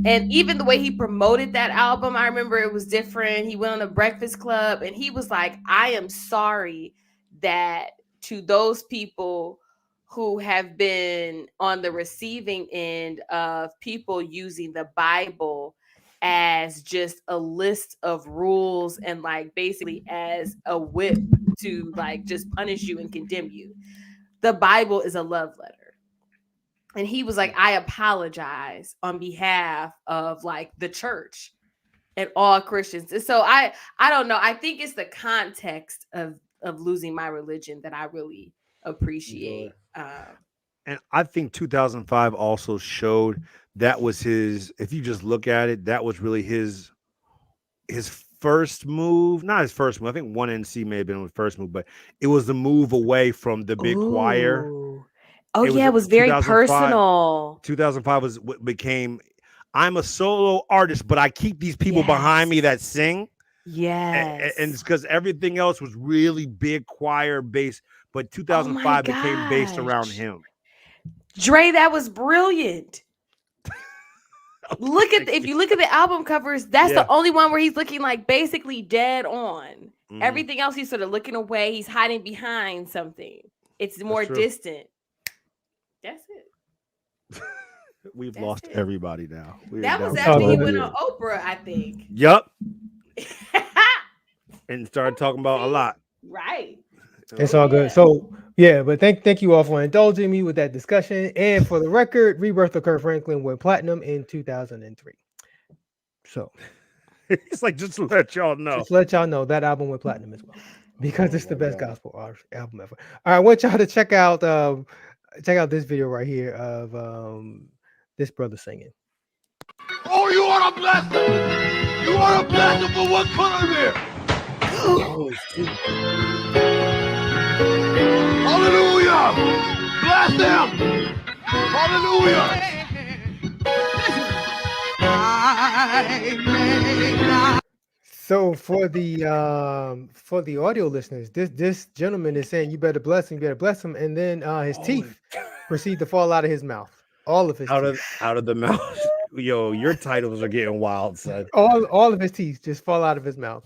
And even the way he promoted that album, I remember it was different. He went on the Breakfast Club and he was like, I am sorry that to those people who have been on the receiving end of people using the Bible as just a list of rules and like basically as a whip to like just punish you and condemn you. The Bible is a love letter. And he was like, I apologize on behalf of like the church and all Christians. And so I don't know. I think it's the context of Losing My Religion that I really appreciate. And I think 2005 also showed that was his, if you just look at it, that was really his first move, not his first move. I think 1NC may have been his first move, but it was the move away from the big choir. Ooh. Oh yeah, it was very 2005. personal. 2005 was what became. I'm a solo artist, but I keep these people behind me that sing. Yes. And it's because everything else was really big choir based, but 2005 became based around him. Dre, that was brilliant. If you look at the album covers, that's the only one where he's looking like basically dead on. Mm-hmm. Everything else, he's sort of looking away. He's hiding behind something. It's more distant. That's it. We've lost everybody now. That was after he went on Oprah, I think. Yup. And started talking about a lot. Right. It's all good. So yeah, but thank you all for indulging me with that discussion. And for the record, Rebirth of Kirk Franklin went platinum in 2003. So it's like just to let y'all know. Just let y'all know that album went platinum as well. Because it's the best gospel album ever. All right, I want y'all to check out this video right here of this brother singing. Oh, you want to bless him? You want to bless him for what color there? Oh, hallelujah! Bless him! Hallelujah! So for the audio listeners, this gentleman is saying you better bless him, and then his teeth proceed to fall out of his mouth. All of his teeth. out of the mouth. Yo, your titles are getting wild, son. All of his teeth just fall out of his mouth.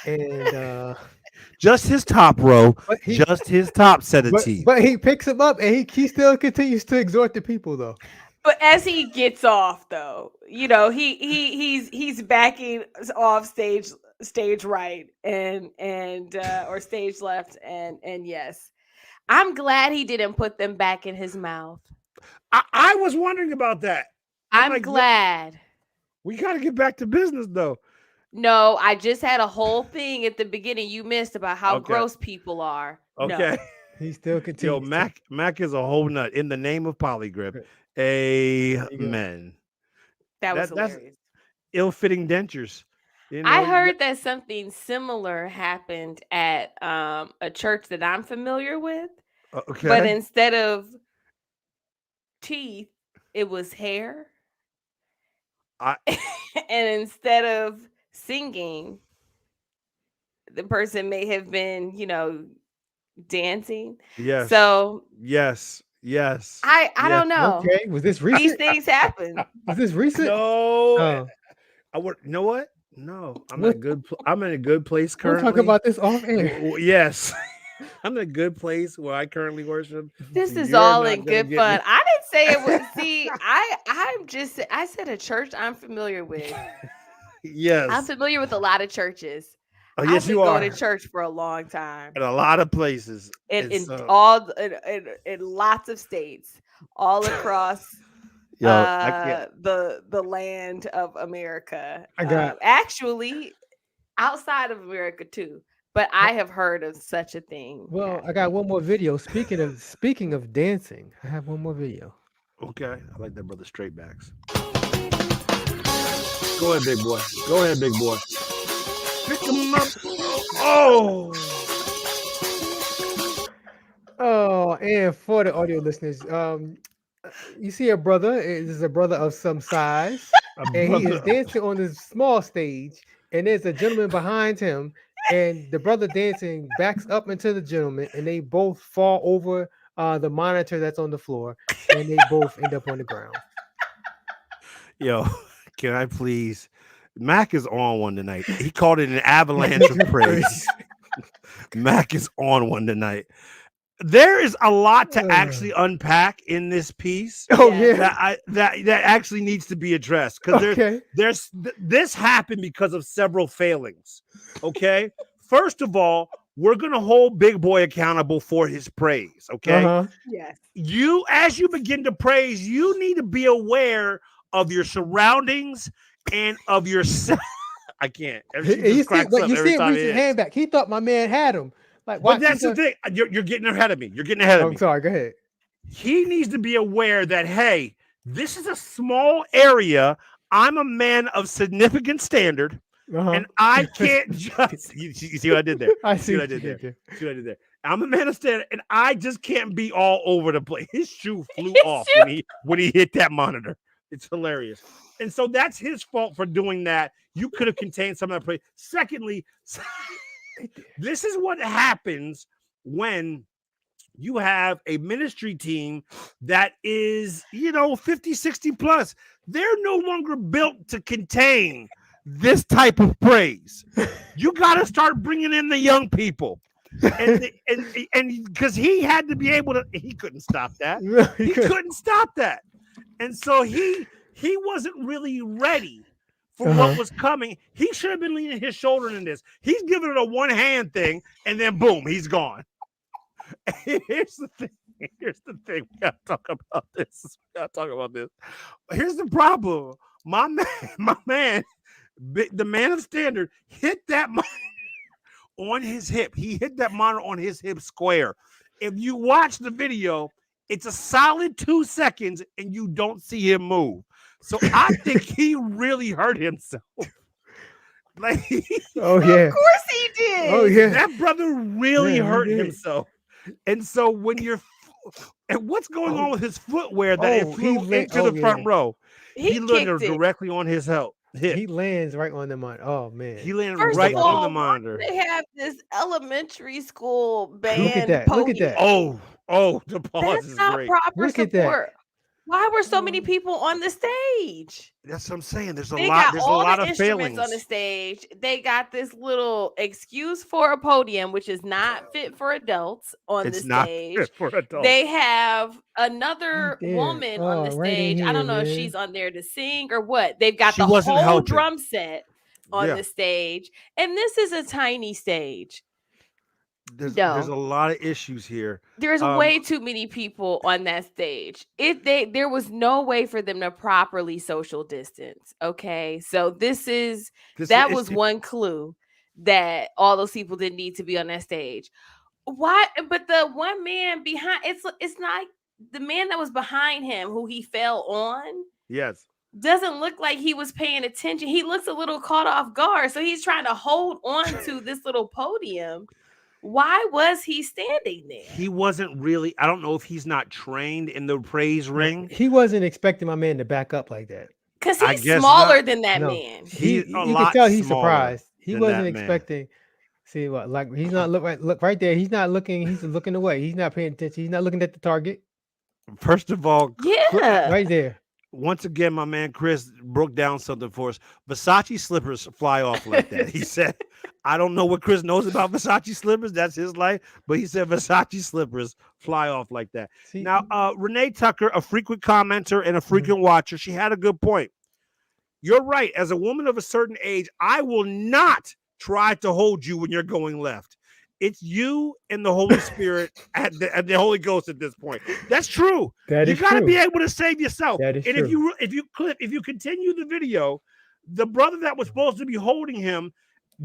And just his top row, just his top set of teeth. But he picks him up and he still continues to exhort the people though. But as he gets off though, you know, he's backing off stage right and or stage left and yes. I'm glad he didn't put them back in his mouth. I was wondering about that. I'm glad. We got to get back to business though. No, I just had a whole thing at the beginning you missed about how gross people are. Okay. No. He still continues. Yo, Mac is a whole nut. In the name of Polygrip. Amen. That's hilarious. Ill-fitting dentures. You know, I heard that something similar happened at a church that I'm familiar with. Okay. But instead of teeth, it was hair. And instead of singing, the person may have been, you know, dancing. Yes. So yes. I don't know. Okay. Was this recent? These things happen. Was this recent? No. You know what? No. I'm in a good place currently. We'll talk about this off air. Yes. I'm in a good place where I currently worship. This is all in good fun. I didn't say it was. See, I said a church I'm familiar with. Yes, I'm familiar with a lot of churches. Oh, yes, I've been you are. going to church for a long time. In a lot of places, in lots of states, all across the land of America. Actually outside of America too. But I have heard of such a thing. Well, I got one more video. Speaking of dancing, I have one more video. Okay, I like that, brother. Straight backs. Go ahead, big boy. Go ahead, big boy. Pick him up. Oh, and for the audio listeners, you see a brother. It is a brother of some size, and he is dancing on this small stage, and there's a gentleman behind him. And the brother dancing backs up into the gentleman, and they both fall over the monitor that's on the floor, and they both end up on the ground. Yo, can I please? Mac is on one tonight. He called it an avalanche of praise. Mac is on one tonight. There is a lot to actually unpack in this piece. Oh yeah, that actually needs to be addressed because this happened because of several failings. Okay, first of all, we're gonna hold Big Boy accountable for his praise. Okay, yes. As you begin to praise, you need to be aware of your surroundings and of yourself. I can't. You see him reach his hand back. He thought my man had him. Like, but that's the thing. You're getting ahead of me. You're getting ahead of me. I'm sorry. Go ahead. He needs to be aware that, hey, this is a small area. I'm a man of significant standard. And I can't just you see what I did there. I see what I did there. See what I did there. I'm a man of standard, and I just can't be all over the place. His shoe flew off when he hit that monitor. It's hilarious. And so that's his fault for doing that. You could have contained some of that play. Secondly, this is what happens when you have a ministry team that is, 50, 60 plus. They're no longer built to contain this type of praise. You got to start bringing in the young people. And because he had to be able to, he couldn't stop that. He couldn't stop that. And so he wasn't really ready for what was coming. He should have been leaning his shoulder in this. He's giving it a one-hand thing, and then boom, he's gone. Here's the thing. We gotta talk about this. Here's the problem. My man, the man of standard, hit that monitor on his hip. He hit that monitor on his hip square. If you watch the video, it's a solid 2 seconds, and you don't see him move. So I think he really hurt himself. Oh yeah, of course he did. Oh yeah, that brother really hurt himself. And so when you're, and what's going on with his footwear that it flew into the front row? He landed directly on his hip. He lands right on the monitor. Oh man, he landed right on the monitor. They have this elementary school band. Look at that! Look at that! Oh, the pause is not great. Proper Look support. at that. Why were so many people on the stage? That's what I'm saying. There's a They lot. got There's all a lot the of instruments failings on the stage. They got this little excuse for a podium, which is not fit for adults on the It's not stage. fit for adults. They have another Right there. woman on the right in stage. I here, don't know if man. she's on there to sing or what. They've got She the wasn't whole helping. drum set on Yeah. the stage, and this is a tiny stage. There's No. a lot of issues here. There's way too many people on that stage. There was no way for them to properly social distance. Okay, so that was one clue that all those people didn't need to be on that stage. Why? But the one man behind, it's not the man that was behind him who he fell on. Yes. Doesn't look like he was paying attention. He looks a little caught off guard, so he's trying to hold on to this little podium. Why was he standing there? He wasn't really. I don't know if he's not trained in the praise ring. He wasn't expecting my man to back up like that. Because he's smaller not. than that No. man. You lot can tell he's smaller surprised. He than wasn't that man. expecting. See what? Like he's not look right there. He's not looking. He's looking away. He's not paying attention. He's not looking at the target. First of all, Yeah. Right there. once again, my man Chris broke down something for us. Versace slippers fly off like that. He said, I don't know what Chris knows about Versace slippers. That's his life. But he said Versace slippers fly off like that. See, Now, Renee Tucker, a frequent commenter and a frequent watcher, she had a good point. You're right. As a woman of a certain age, I will not try to hold you when you're going left. It's you and the Holy Spirit and the Holy Ghost at this point. That's true. that You is got to true. be able to save yourself. That is and true. if you continue the video, the brother that was supposed to be holding him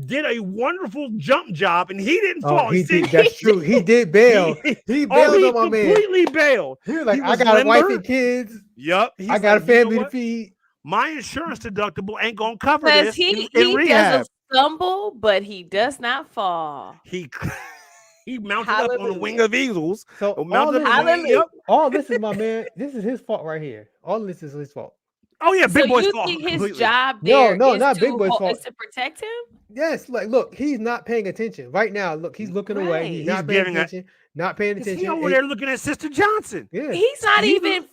did a wonderful jump job, and he didn't fall. He did. That's true. He did bail. He bailed he on my man. completely bailed. He was like, He I was got a wife limber. and kids. Yup. I got a family to feed. My insurance deductible ain't gonna cover Because this he in rehab. doesn't stumble, but he does not fall. He mounted up on the Hallelujah. wing of eagles. So Mounted up on the wing- Hallelujah. yup. all this is my man. This is his fault right here. All this is his fault. Oh yeah, Big So Boy's you fault. think his completely. job No, there no, is not to Big Boy's is fault. to protect him? Yes, like look, he's not paying attention right now. Look, he's looking away. Right. He's He's not paying giving a- attention. Not paying Is he attention. over there looking at Sister Johnson? Yeah, He's not He even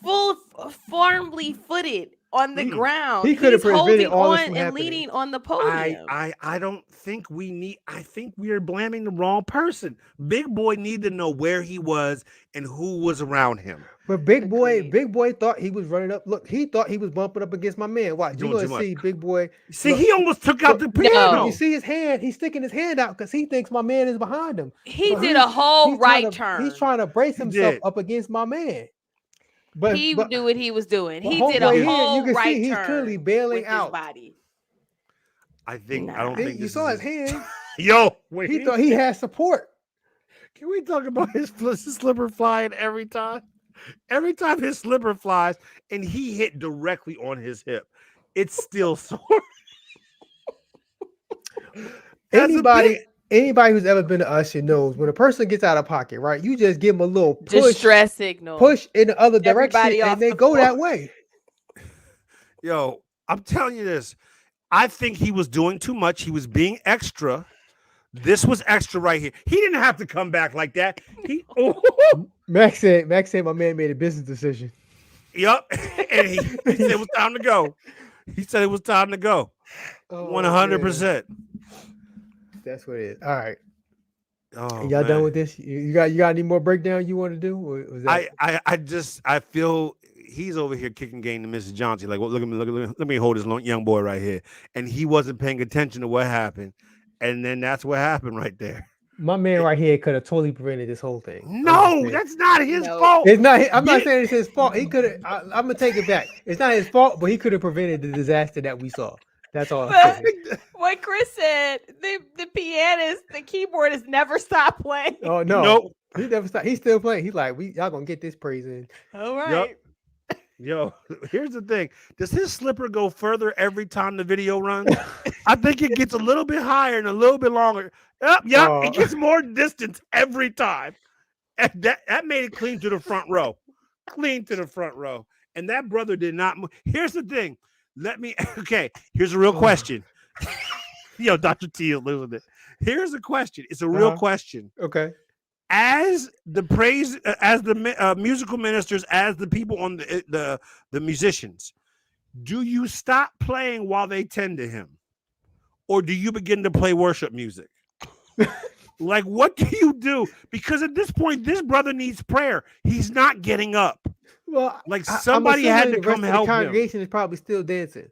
firmly footed on the ground. He could have He's prevented holding all this on from and happening. leaning on the podium. I don't think I think we are blaming the wrong person. Big Boy needed to know where he was and who was around him. but Agreed. Big Boy thought he was running up. Look, he thought he was bumping up against my man. Watch, Doing you're too gonna much. see Big Boy. See, Look, he almost took out the look, piano. You see his hand? He's sticking his hand out because he thinks my man is behind him. he So did a whole he's trying right to- turn. He's trying to brace himself did. up against my man. But He but, knew what he was doing. but He did homeboy a here, whole you can right see he's turn clearly bailing with out. his body. I think I Nah. don't think You this saw is his hand. Yo, wait. He thought he had support. Can we talk about his slipper flying every time? Every time his slipper flies and he hit directly on his hip, it's still sore. Anybody who's ever been to Usher knows when a person gets out of pocket, right? You just give them a little Distress signal. push in the other Everybody direction, off and they the go floor. that way. Yo, I'm telling you this. I think he was doing too much. He was being extra. This was extra right here. He didn't have to come back like that. Max said my man made a business decision. Yup. And he said it was time to go. He said it was time to go. 100%. That's what it is. All right. Oh, y'all done with this? You got any more breakdown you want to do? Or was that... I feel he's over here kicking game to Mrs. Johnson. Like, well, look at me, let me hold this young boy right here. And he wasn't paying attention to what happened. And then that's what happened right there. My man right here could have totally prevented this whole thing. No, that's not his fault. It's not. I'm not saying it's his fault. He could have. I'm gonna take it back. It's not his fault, but he could have prevented the disaster that we saw. That's all. I'm saying. What Chris said, the pianist, the keyboardist never stopped playing. Oh no, nope. He never stopped. He's still playing. He's like, y'all gonna get this praise in. All right. Yep. Yo, here's the thing. Does his slipper go further every time the video runs? I think it gets a little bit higher and a little bit longer. Yep, it gets more distance every time. And that made it clean to the front row. Clean to the front row. And that brother did not move. Here's the thing. Here's a real question. Yo, Dr. T is losing it. Here's a question. It's a real question. Okay. As the musical ministers, as the people on the musicians, do you stop playing while they tend to him, or do you begin to play worship music? Like, what do you do? Because at this point, this brother needs prayer. He's not getting up. Well, like somebody had to come help him. The congregation is probably still dancing.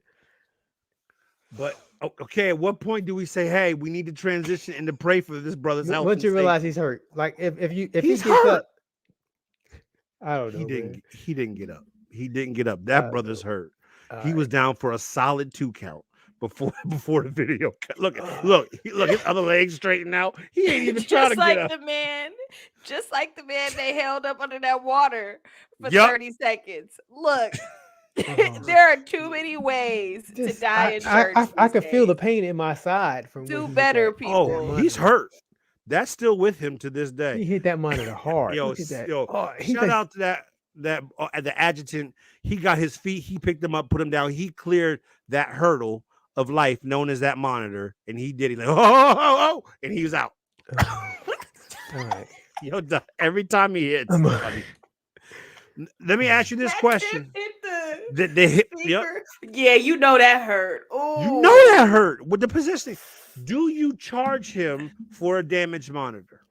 But okay, at what point do we say, "Hey, we need to transition and to pray for this brother's health"? Once you realize he's hurt, like if he gets hurt. up, I don't know. He didn't get up. He didn't get up. That brother's hurt. He was down for a solid 2 count before the video. Look, his other leg straightened out. He ain't even trying to get up. Just like the man they held up under that water for 30 seconds. Look. There are too many ways to die in church. I can feel the pain in my side from do better, people. Oh, he's hurt. That's still with him to this day. He hit that monitor hard. Shout out to the adjutant. He got his feet. He picked him up, put him down. He cleared that hurdle of life known as that monitor, and he did. He's like, and he was out. All right. Yo, every time he hits. Let me ask you this question. Did they hit? Yep. Yeah, you know that hurt. Oh, you know that hurt with the positioning. Do you charge him for a damaged monitor?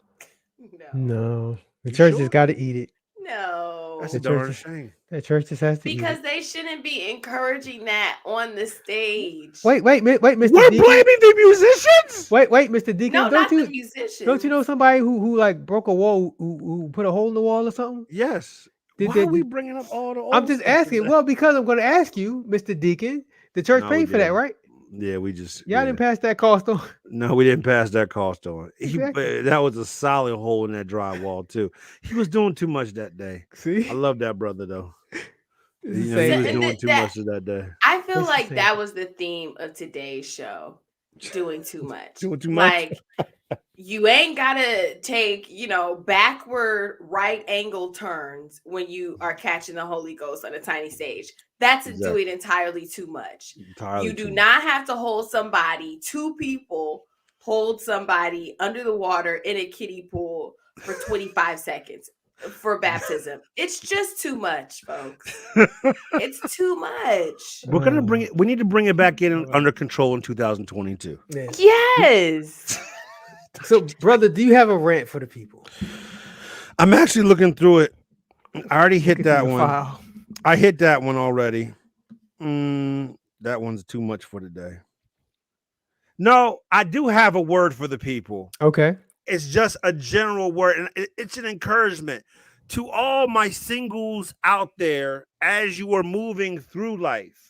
No. The church has got to eat it. No. That's a darn shame. The church just has to eat it. Because they shouldn't be encouraging that on the stage. Wait, Mr. We're Deacon. blaming the musicians. Wait, Mr. Deacon. No, not the musicians. Don't you know somebody who like broke a wall, who put a hole in the wall or something? Yes. Why are we bringing up all the? I'm just asking. Well, because I'm going to ask you, Mr. Deacon. The church paid for that, right? Yeah, we y'all didn't pass that cost on. No, we didn't pass that cost on. Exactly. That was a solid hole in that drywall too. He was doing too much that day. See, I love that brother though. He was doing too much that day. I feel like that was the theme of today's show. Doing too much. Doing too much. Like, you ain't gotta take, backward right angle turns when you are catching the Holy Ghost on a tiny stage. That's doing entirely too much. You do not have to hold somebody, 2 people hold somebody under the water in a kiddie pool for 25 seconds for baptism. It's just too much, folks. It's too much. We're gonna bring it. We need to bring it back in under control in 2022. Yes. So, brother, do you have a rant for the people? I'm actually looking through it. I already hit that one. File. I hit that one already. That one's too much for today. No, I do have a word for the people. Okay. It's just a general word, and it's an encouragement to all my singles out there as you are moving through life.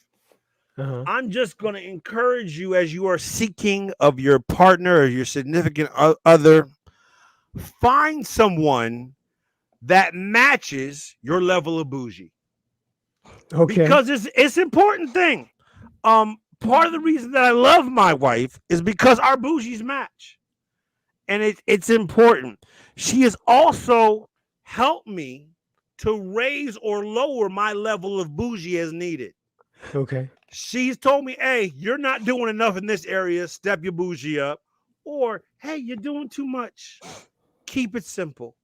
I'm just going to encourage you as you are seeking of your partner or your significant other, find someone that matches your level of bougie. Okay. Because it's an important thing. part of the reason that I love my wife is because our bougies match. And it's important. She has also helped me to raise or lower my level of bougie as needed. Okay. She's told me, hey, you're not doing enough in this area. Step your bougie up. Or, hey, you're doing too much. Keep it simple.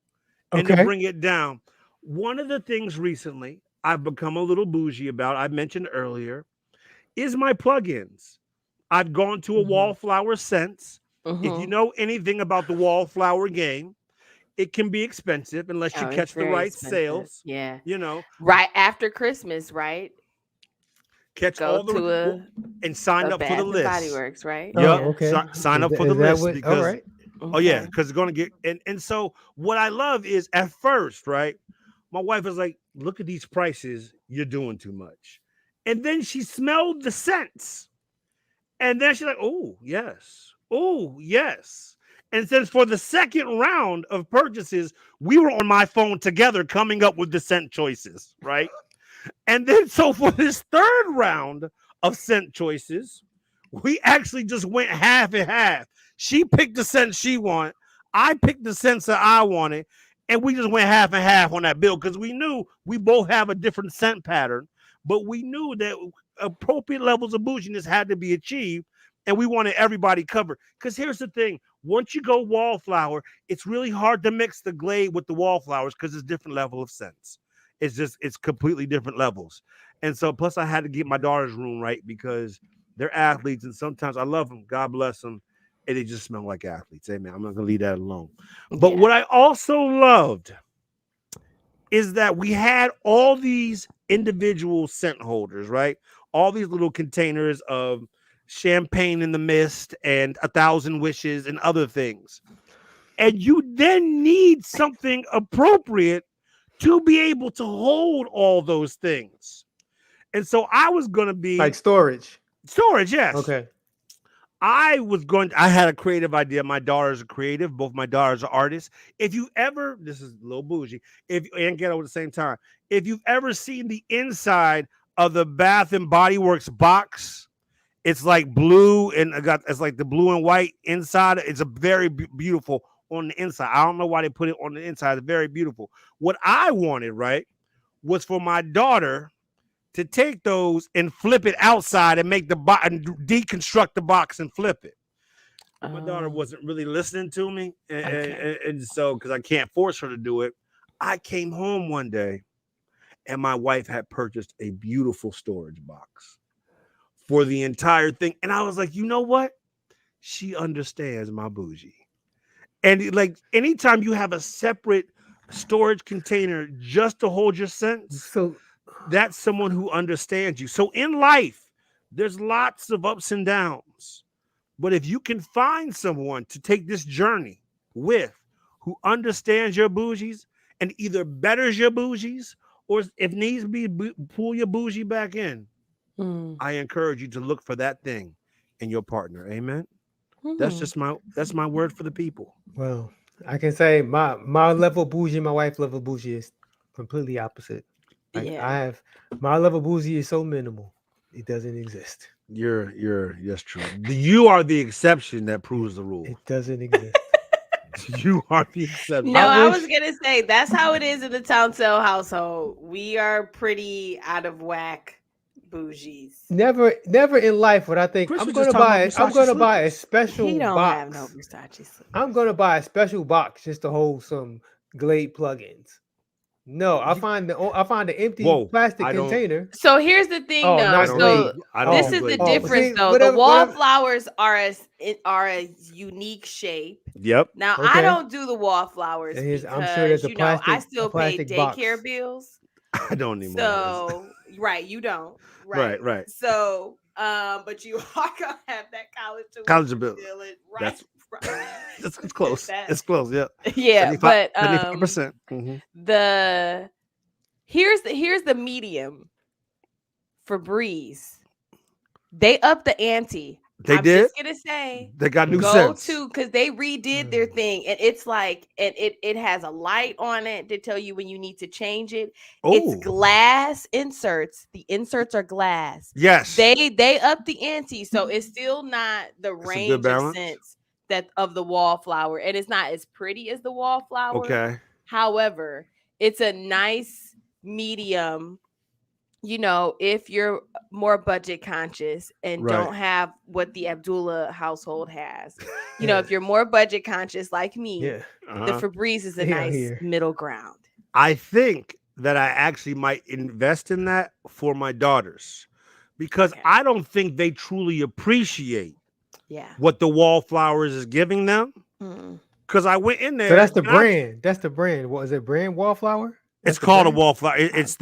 And to Okay. bring it down. One of the things recently I've become a little bougie about, I mentioned earlier, is my plugins. I've gone to a wallflower scents. If you know anything about the wallflower game, it can be expensive unless you catch the right sales. Yeah. You know, Right after Christmas, right? catch Go all the to and sign up for Bath the and list. Body Works, right? Yep. Oh, okay. Sign Is up that- for the is that list what- because all right. oh yeah, because it's gonna get and so what I love is at first, right? My wife is like, look at these prices, you're doing too much. And then she smelled the scents. And then she's like, oh, yes. Oh, yes. And since for the second round of purchases, we were on my phone together coming up with the scent choices, right? And then so for this third round of scent choices, we actually just went half and half. She picked the scent she wanted. I picked the scents that I wanted. And we just went half and half on that bill because we knew we both have a different scent pattern. But we knew that appropriate levels of bouginess had to be achieved. And we wanted everybody covered. Because here's the thing. Once you go wallflower, it's really hard to mix the Glade with the wallflowers because it's different level of scents. It's completely different levels. And so plus I had to get my daughter's room right because they're athletes. And sometimes I love them. God bless them. And they just smell like athletes. Amen. I'm not going to leave that alone. But what I also loved is that we had all these individual scent holders, right? All these little containers of champagne in the mist and 1,000 wishes and other things. And you then need something appropriate to be able to hold all those things. And so I was going to be like storage. Yes. Okay. I had a creative idea. My daughters are creative. Both my daughters are artists. If you ever, this is a little bougie, and ghetto at the same time, if you've ever seen the inside of the Bath and Body Works box, it's like blue and it's like the blue and white inside. It's a very beautiful on the inside. I don't know why they put it on the inside. It's very beautiful. What I wanted, right, was for my daughter to take those and flip it outside and make the box and deconstruct the box and flip it. My daughter wasn't really listening to me. And so, because I can't force her to do it, I came home one day and my wife had purchased a beautiful storage box for the entire thing. And I was like, you know what? She understands my bougie. And like anytime you have a separate storage container just to hold your scents, So that's someone who understands you. So in life, there's lots of ups and downs. But if you can find someone to take this journey with who understands your bougies and either betters your bougies or if needs be, pull your bougie back in, I encourage you to look for that thing in your partner. Amen. That's my word for the people. well, I can say my level bougie, my wife's level bougie is completely opposite. Like I have my level bougie is so minimal, it doesn't exist. That's true. You are the exception that proves the rule. It doesn't exist. You are the exception. No, I was gonna say that's how it is in the Townsell household. We are pretty out of whack bougies. Never in life would I think Chris I'm was gonna just talking buy about I'm gonna Versace buy a slippers. special He don't box. have no Versace slippers. I'm gonna buy a special box just to hold some Glade plugins. No, I find the empty plastic I don't- container. So here's the thing, Oh, though. not So Glade. I don't this do is the Glade. difference, See, though. whatever- The wallflowers are a unique shape. Yep. Now Okay. I don't do the wallflowers And here's- because I'm sure there's a I plastic- still a pay plastic daycare box. bills. I don't anymore. So right, you don't. Right. Right. So but you are gonna have that college bill. bill, right? That's- right. It's close. That- It's close. Yeah. Yeah, but 75%. Mhm. here's the medium for Breeze. They up the ante. They I'm did. just gonna say, They got new go scents. to, because they redid their thing, and it's like, and it has a light on it to tell you when you need to change it. It's Oh, glass inserts. The inserts are glass. yes. They up the ante, so it's still not the It's a good range of balance. scents that of the wallflower, and it's not as pretty as the wallflower. Okay. However, it's a nice medium. You know, if you're more budget conscious and Right. don't have what the Abdullah household has, you know, if you're more budget conscious like me, Yeah. the Febreze is a Yeah, nice here. middle ground. I think that I actually might invest in that for my daughters because Okay. I don't think they truly appreciate Yeah. what the wallflowers is giving them. Mm. Because I went in there. So that's the and brand. That's the brand. What is it? Brand Wallflower? It's That's the called a brand? wallflower. It's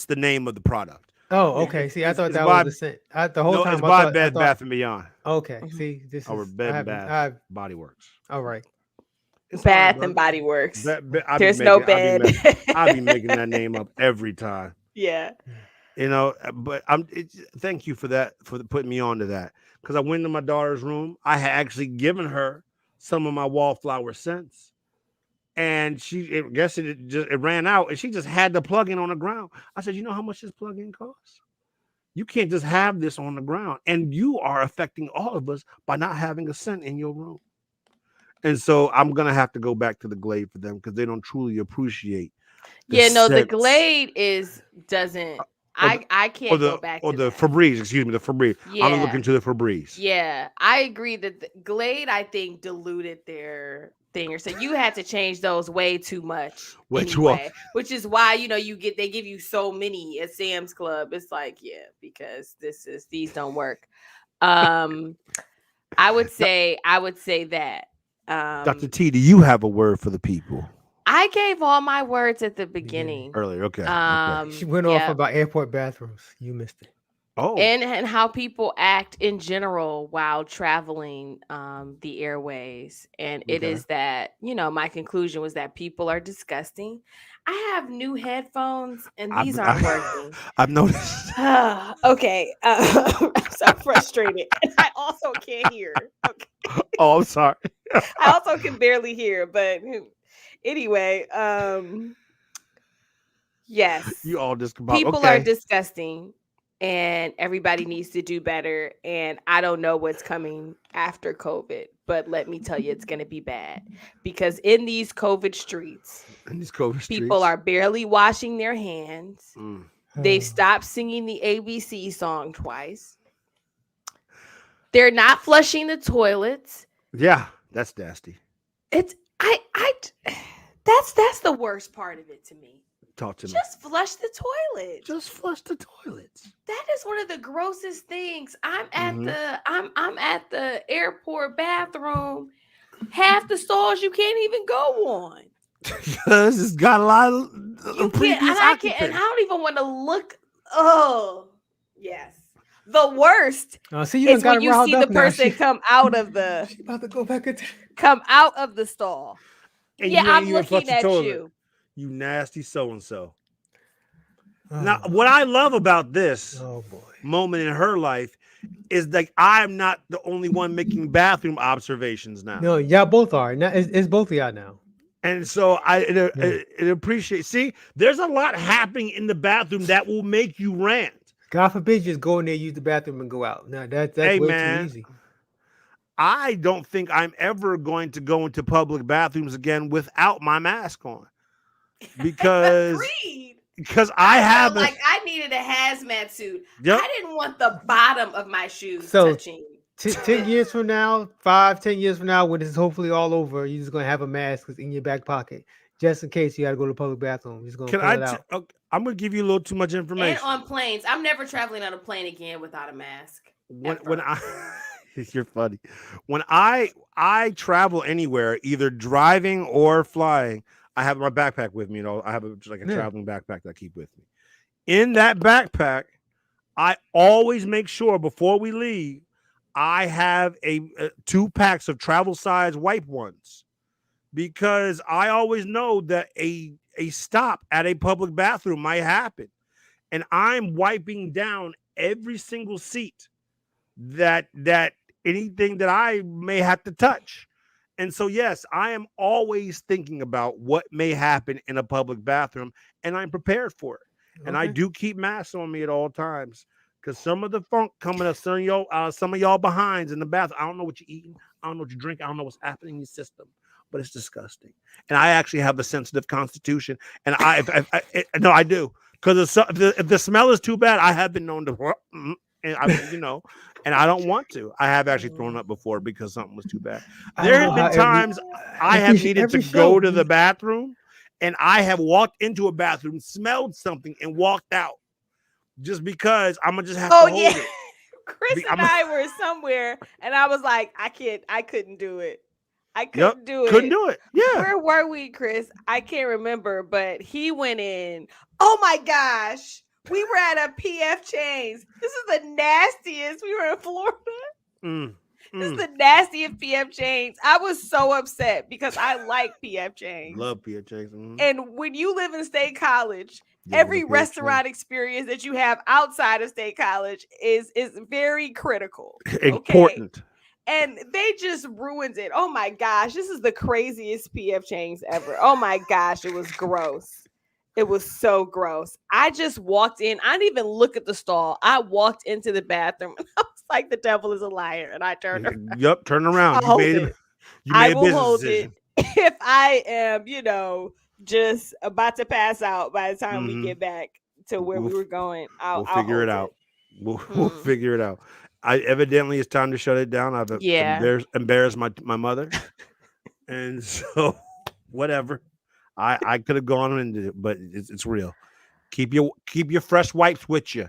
the name of the product. Oh, okay. See, I It's- thought it's that by- was the scent. The whole No, time it's I by thought. Bed Bath and Beyond. Okay. Mhm. See, this Or is Bed and Bath Body Works. all right. It's Bath fine, and brother. Body Works. I be There's no making- I be bed. I be making that name up every time. Yeah. You know, but thank you for that, for putting me on to that. Because I went into my daughter's room. I had actually given her some of my wallflower scents. And I guess it ran out, and she just had the plug-in on the ground. I said, you know how much this plug-in costs? You can't just have this on the ground. And you are affecting all of us by not having a scent in your room. And so I'm going to have to go back to the Glade for them because they don't truly appreciate Yeah, no, the scents. Glade doesn't. I can't go back or to the that. Febreze, excuse me, the Febreze. Yeah. I'm looking to the Febreze. Yeah, I agree that the Glade, I think, diluted their thing, or so you had to change those way too much. Way too anyway, which is why they give you so many at Sam's Club. It's like, yeah, because these don't work. I would say that. Dr. T, do you have a word for the people? I gave all my words at the beginning. Earlier, okay. She went off about airport bathrooms. You missed it. Oh, and how people act in general while traveling the airways. And it is that, my conclusion was that people are disgusting. I have new headphones and these aren't working. I've noticed. Okay. I'm so frustrated. And I also can't hear. Okay. Oh, I'm sorry. I also can barely hear, but anyway, yes. You all just people are disgusting. And everybody needs to do better. And I don't know what's coming after COVID, but let me tell you, it's going to be bad. Because in these COVID streets, people are barely washing their hands. They've stopped singing the ABC song twice. They're not flushing the toilets. Yeah, that's nasty. That's the worst part of it to me. Talk to me. Just flush the toilet. Just flush the toilets. That is one of the grossest things. I'm at the airport bathroom. Half the stalls you can't even go on. Because it's got a lot of I don't even want to look. Oh, yes. The worst is when you see the person come out of the. She's about to go back into. Come out of the stall. And yeah, I'm looking at you. You nasty so-and-so. Now, what I love about this moment in her life is like I'm not the only one making bathroom observations now. No, y'all both are. Now it's both of y'all now. And so I appreciate. See, there's a lot happening in the bathroom that will make you rant. God forbid you just go in there, use the bathroom, and go out. No, that's way too easy. I don't think I'm ever going to go into public bathrooms again without my mask on. Because I have like I needed a hazmat suit. Yep. I didn't want the bottom of my shoes So, touching. 10 years from now, 10 years from now, when this is hopefully all over, you're just gonna have a mask in your back pocket, just in case you got to go to the public bathroom. You're just gonna pull it out. I'm gonna give you a little too much information. And on planes, I'm never traveling on a plane again without a mask. When I, you're funny. When I travel anywhere, either driving or flying, I have my backpack with me. I have a traveling backpack that I keep with me. In that backpack, I always make sure before we leave, I have a 2 packs of travel size wipe ones, because I always know that a stop at a public bathroom might happen, and I'm wiping down every single seat that anything that I may have to touch. And so, yes, I am always thinking about what may happen in a public bathroom, and I'm prepared for it. And I do keep masks on me at all times because some of the funk coming up, some of y'all behinds in the bathroom. I don't know what you're eating. I don't know what you're drinking. I don't know what's happening in your system, but it's disgusting. And I actually have a sensitive constitution, and no, I do, because if the smell is too bad, I have been known to, and and I don't want to. I have actually thrown up before because something was too bad. There have been times I have needed to go to the bathroom, and I have walked into a bathroom, smelled something, and walked out just because I'm gonna just have to hold it. Chris and I were somewhere, and I was like, I couldn't do it. I couldn't do it. Couldn't do it. Yeah. Where were we, Chris? I can't remember, but he went in. Oh my gosh. We were at a PF Chang's. This is the nastiest. We were in Florida. This is the nastiest PF Chang's. I was so upset because I like PF Chang's. Love PF Chang's. And when you live in State College, every restaurant experience that you have outside of State College is very critical. Important. Okay? And they just ruined it. Oh my gosh. This is the craziest PF Chang's ever. Oh my gosh. It was gross. It was so gross. I just walked in. I didn't even look at the stall. I walked into the bathroom and I was like, the devil is a liar. And I turned around. Yep, turn around. I will hold it if I am, just about to pass out by the time we get back to where we were going. We'll figure it out. We'll figure it out. Evidently it's time to shut it down. I've embarrassed my mother. And so whatever. I could have gone into it, but it's real. Keep your fresh wipes with you,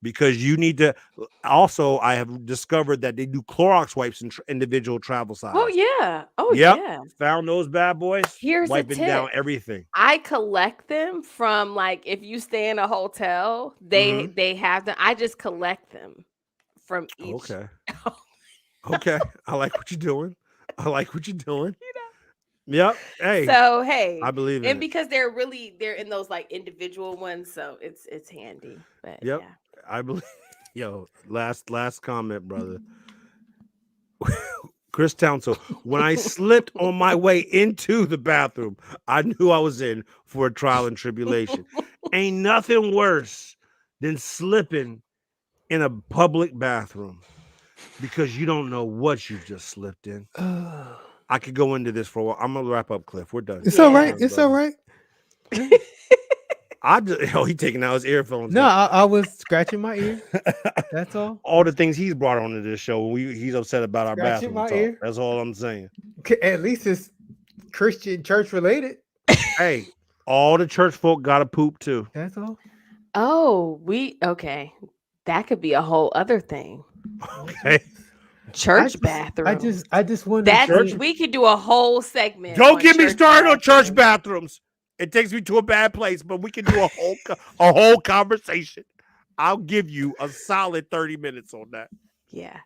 because you need to. Also, I have discovered that they do Clorox wipes in individual travel sizes. Oh yeah. Yeah. Found those bad boys. Here's wiping down everything. I collect them from, like, if you stay in a hotel, they have them. I just collect them from each. Okay. Okay. I like what you're doing. Yep. Hey. So hey, I believe in and it. because they're in those like individual ones, so it's handy. But yep. Yeah. I believe. Yo, last comment, brother. Chris Townsend. When I slipped on my way into the bathroom, I knew I was in for a trial and tribulation. Ain't nothing worse than slipping in a public bathroom because you don't know what you just slipped in. I could go into this for a while. I'm gonna wrap up, Cliff. We're done. It's all right. It's all right. He taking out his earphones. No, I was scratching my ear. That's all. All the things he's brought onto this show. He's upset about our bathroom talk. Ear. That's all I'm saying. At least it's Christian church related. Hey, all the church folk got to poop too. That's all. Oh, okay. That could be a whole other thing. Okay. Church bathroom. I just wonder. We could do a whole segment. Don't get me started on church bathrooms. It takes me to a bad place, but we can do a whole conversation. I'll give you a solid 30 minutes on that. Yeah,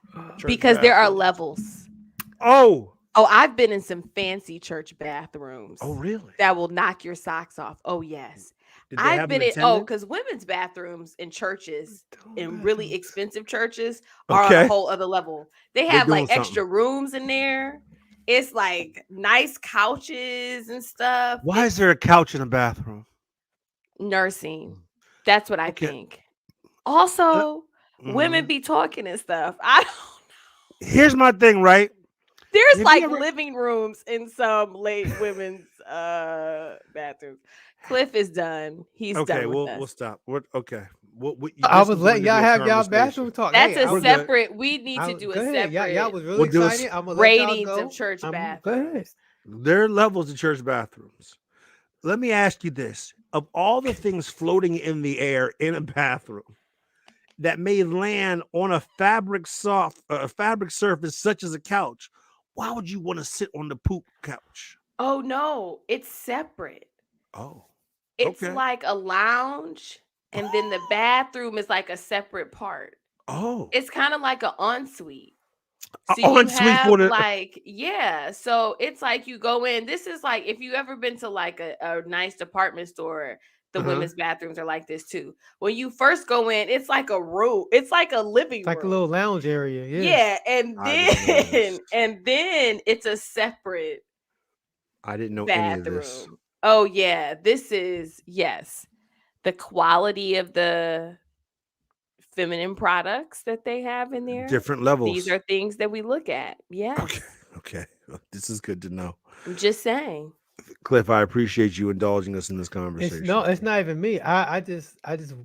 because there are levels. Oh, I've been in some fancy church bathrooms. Oh, really? That will knock your socks off. Oh, yes. I've been in because women's bathrooms in churches, in really expensive churches, are on a whole other level. They have like extra rooms in there. It's like nice couches and stuff. Why is there a couch in a bathroom? Nursing. That's what I think. Also, women be talking and stuff. I don't know. Here's my thing, right? There's like living rooms in some late women's bathrooms. Cliff is done. He's done. Okay, we'll stop. Okay. I was letting y'all have y'all bathroom talk. That's a separate. We need to do a separate. Y'all was really excited. I'm gonna ratings of church bathrooms. There are levels of church bathrooms. Let me ask you this: of all the things floating in the air in a bathroom that may land on a fabric surface such as a couch, why would you want to sit on the poop couch? Oh no, it's separate. Oh. It's like a lounge, and then the bathroom is like a separate part. Oh. It's kind of like an ensuite. So you have so it's like you go in. This is like if you ever been to like a nice department store, the women's bathrooms are like this too. When you first go in, it's like a room. It's like a living It's like room. a little lounge area. Yeah, and I didn't know this. then it's a separate I didn't know any of this. bathroom. Oh yeah, this is the quality of the feminine products that they have in there. Different levels. These are things that we look at. Yes. Okay. This is good to know. I'm just saying. Cliff, I appreciate you indulging us in this conversation. It's not even me. I just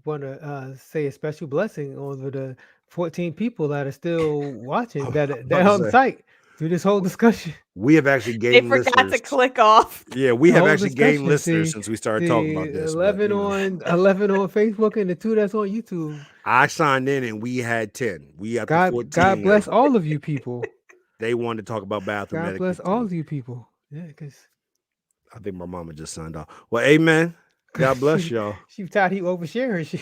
want to say a special blessing over the 14 people that are still watching that on site through this whole discussion. We have actually They gained forgot listeners. to click off. Yeah, we have whole actually gained discussion. listeners See, since we started talking about this. 11 on Facebook and the 2 that's on YouTube. I signed in and we had 10. We have 14. God bless all of you people. They wanted to talk about bathroom God etiquette. bless all too. of you people. Yeah, because I think my mama just signed off. Well, amen. God bless y'all. She thought he oversharing.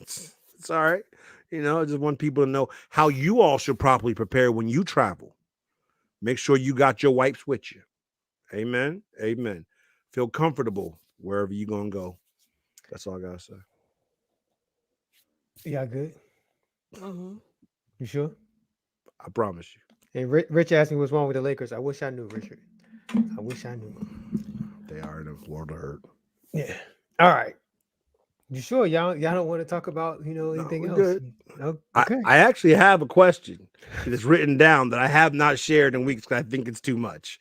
It's all right. I just want people to know how you all should properly prepare when you travel. Make sure you got your wipes with you. Amen. Amen. Feel comfortable wherever you're going to go. That's all I got to say. Yeah, good. You sure? I promise you. And Rich asked me what's wrong with the Lakers. I wish I knew, Richard. I wish I knew. They are in a world of hurt. Yeah. All right. You sure y'all don't want to talk about anything else? Good. No? Okay. I actually have a question that's written down that I have not shared in weeks because I think it's too much.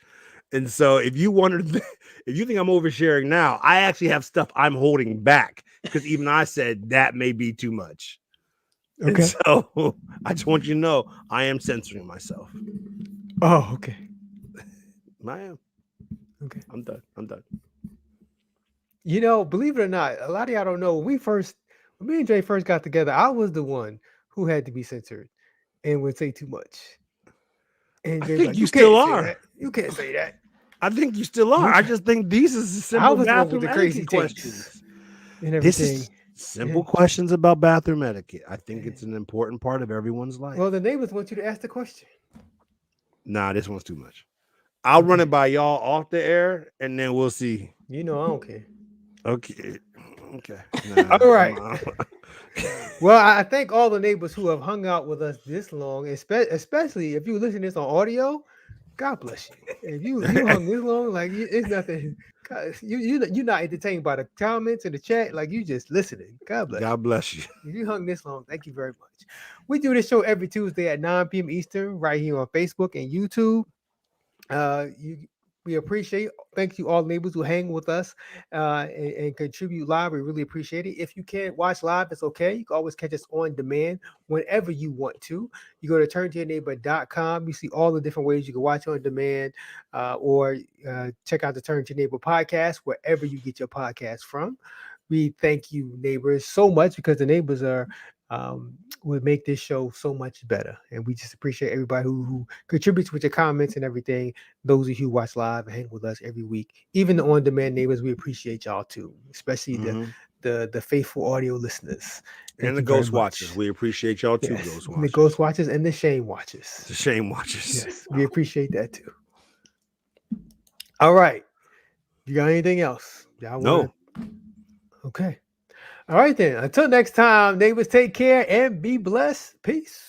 And so if you think I'm oversharing now, I actually have stuff I'm holding back because even I said that may be too much. Okay. And so I just want you to know I am censoring myself. Oh, okay. I am. Okay. I'm done. Believe it or not, a lot of y'all don't know. When me and Jay first got together, I was the one who had to be censored and would say too much. And Jay's you still are. You can't say that. I think you still are. I just think these is simple bathroom crazy questions. And everything. This is simple questions about bathroom etiquette. I think it's an important part of everyone's life. Well, the neighbors want you to ask the question. Nah, this one's too much. I'll run it by y'all off the air, and then we'll see. I don't care. Okay. Nah, all right. Well, I thank all the neighbors who have hung out with us this long, especially if you listen to this on audio. God bless you. If you hung this long, like it's nothing. God, you're not entertained by the comments in the chat, like you just listening. God bless. God bless you. If you hung this long, thank you very much. We do this show every Tuesday at 9 p.m. Eastern, right here on Facebook and YouTube. We appreciate. Thank you all neighbors who hang with us and contribute live. We really appreciate it. If you can't watch live, it's okay. You can always catch us on demand whenever you want to. You go to turntoyourneighbor.com. You see all the different ways you can watch on demand or check out the Turn to Your Neighbor podcast wherever you get your podcast from. We thank you, neighbors, so much because the neighbors are would make this show so much better. And we just appreciate everybody who contributes with your comments and everything. Those of you who watch live and hang with us every week, even the on-demand neighbors, we appreciate y'all too, especially the faithful audio listeners. And the Ghost Watchers. We appreciate y'all too, Ghost Watchers. The Ghost Watchers and the Shame Watchers. The Shame Watchers. Yes, we appreciate that too. All right. You got anything else? No. Okay. All right then. Until next time, neighbors, take care and be blessed. Peace.